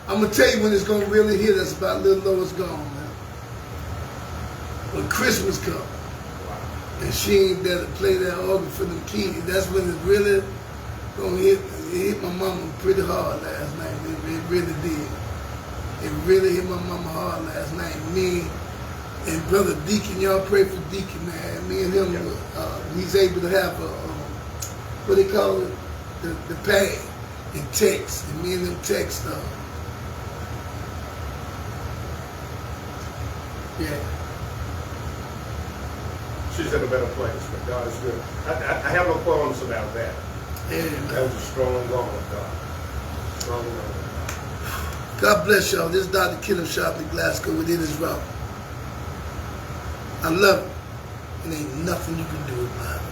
I'm going to tell you when it's going to really hit us about little Lois gone, man. When Christmas comes. And she ain't there to play that organ for them kids. That's when it's really gonna hit. It hit my mama pretty hard last night. It really did. It really hit my mama hard last night. Me and Brother Deacon, y'all pray for Deacon, man. Me and him, he's able to have a what they call it, the pad and text. And me and them text. Yeah. She's in a better place, but God is good. I have no qualms about that. That was a strong woman of God. Strong woman of God. God bless y'all. This is Dr. Kenneth Sharp in Glasgow with It Is Raw. I love you. And ain't nothing you can do about it.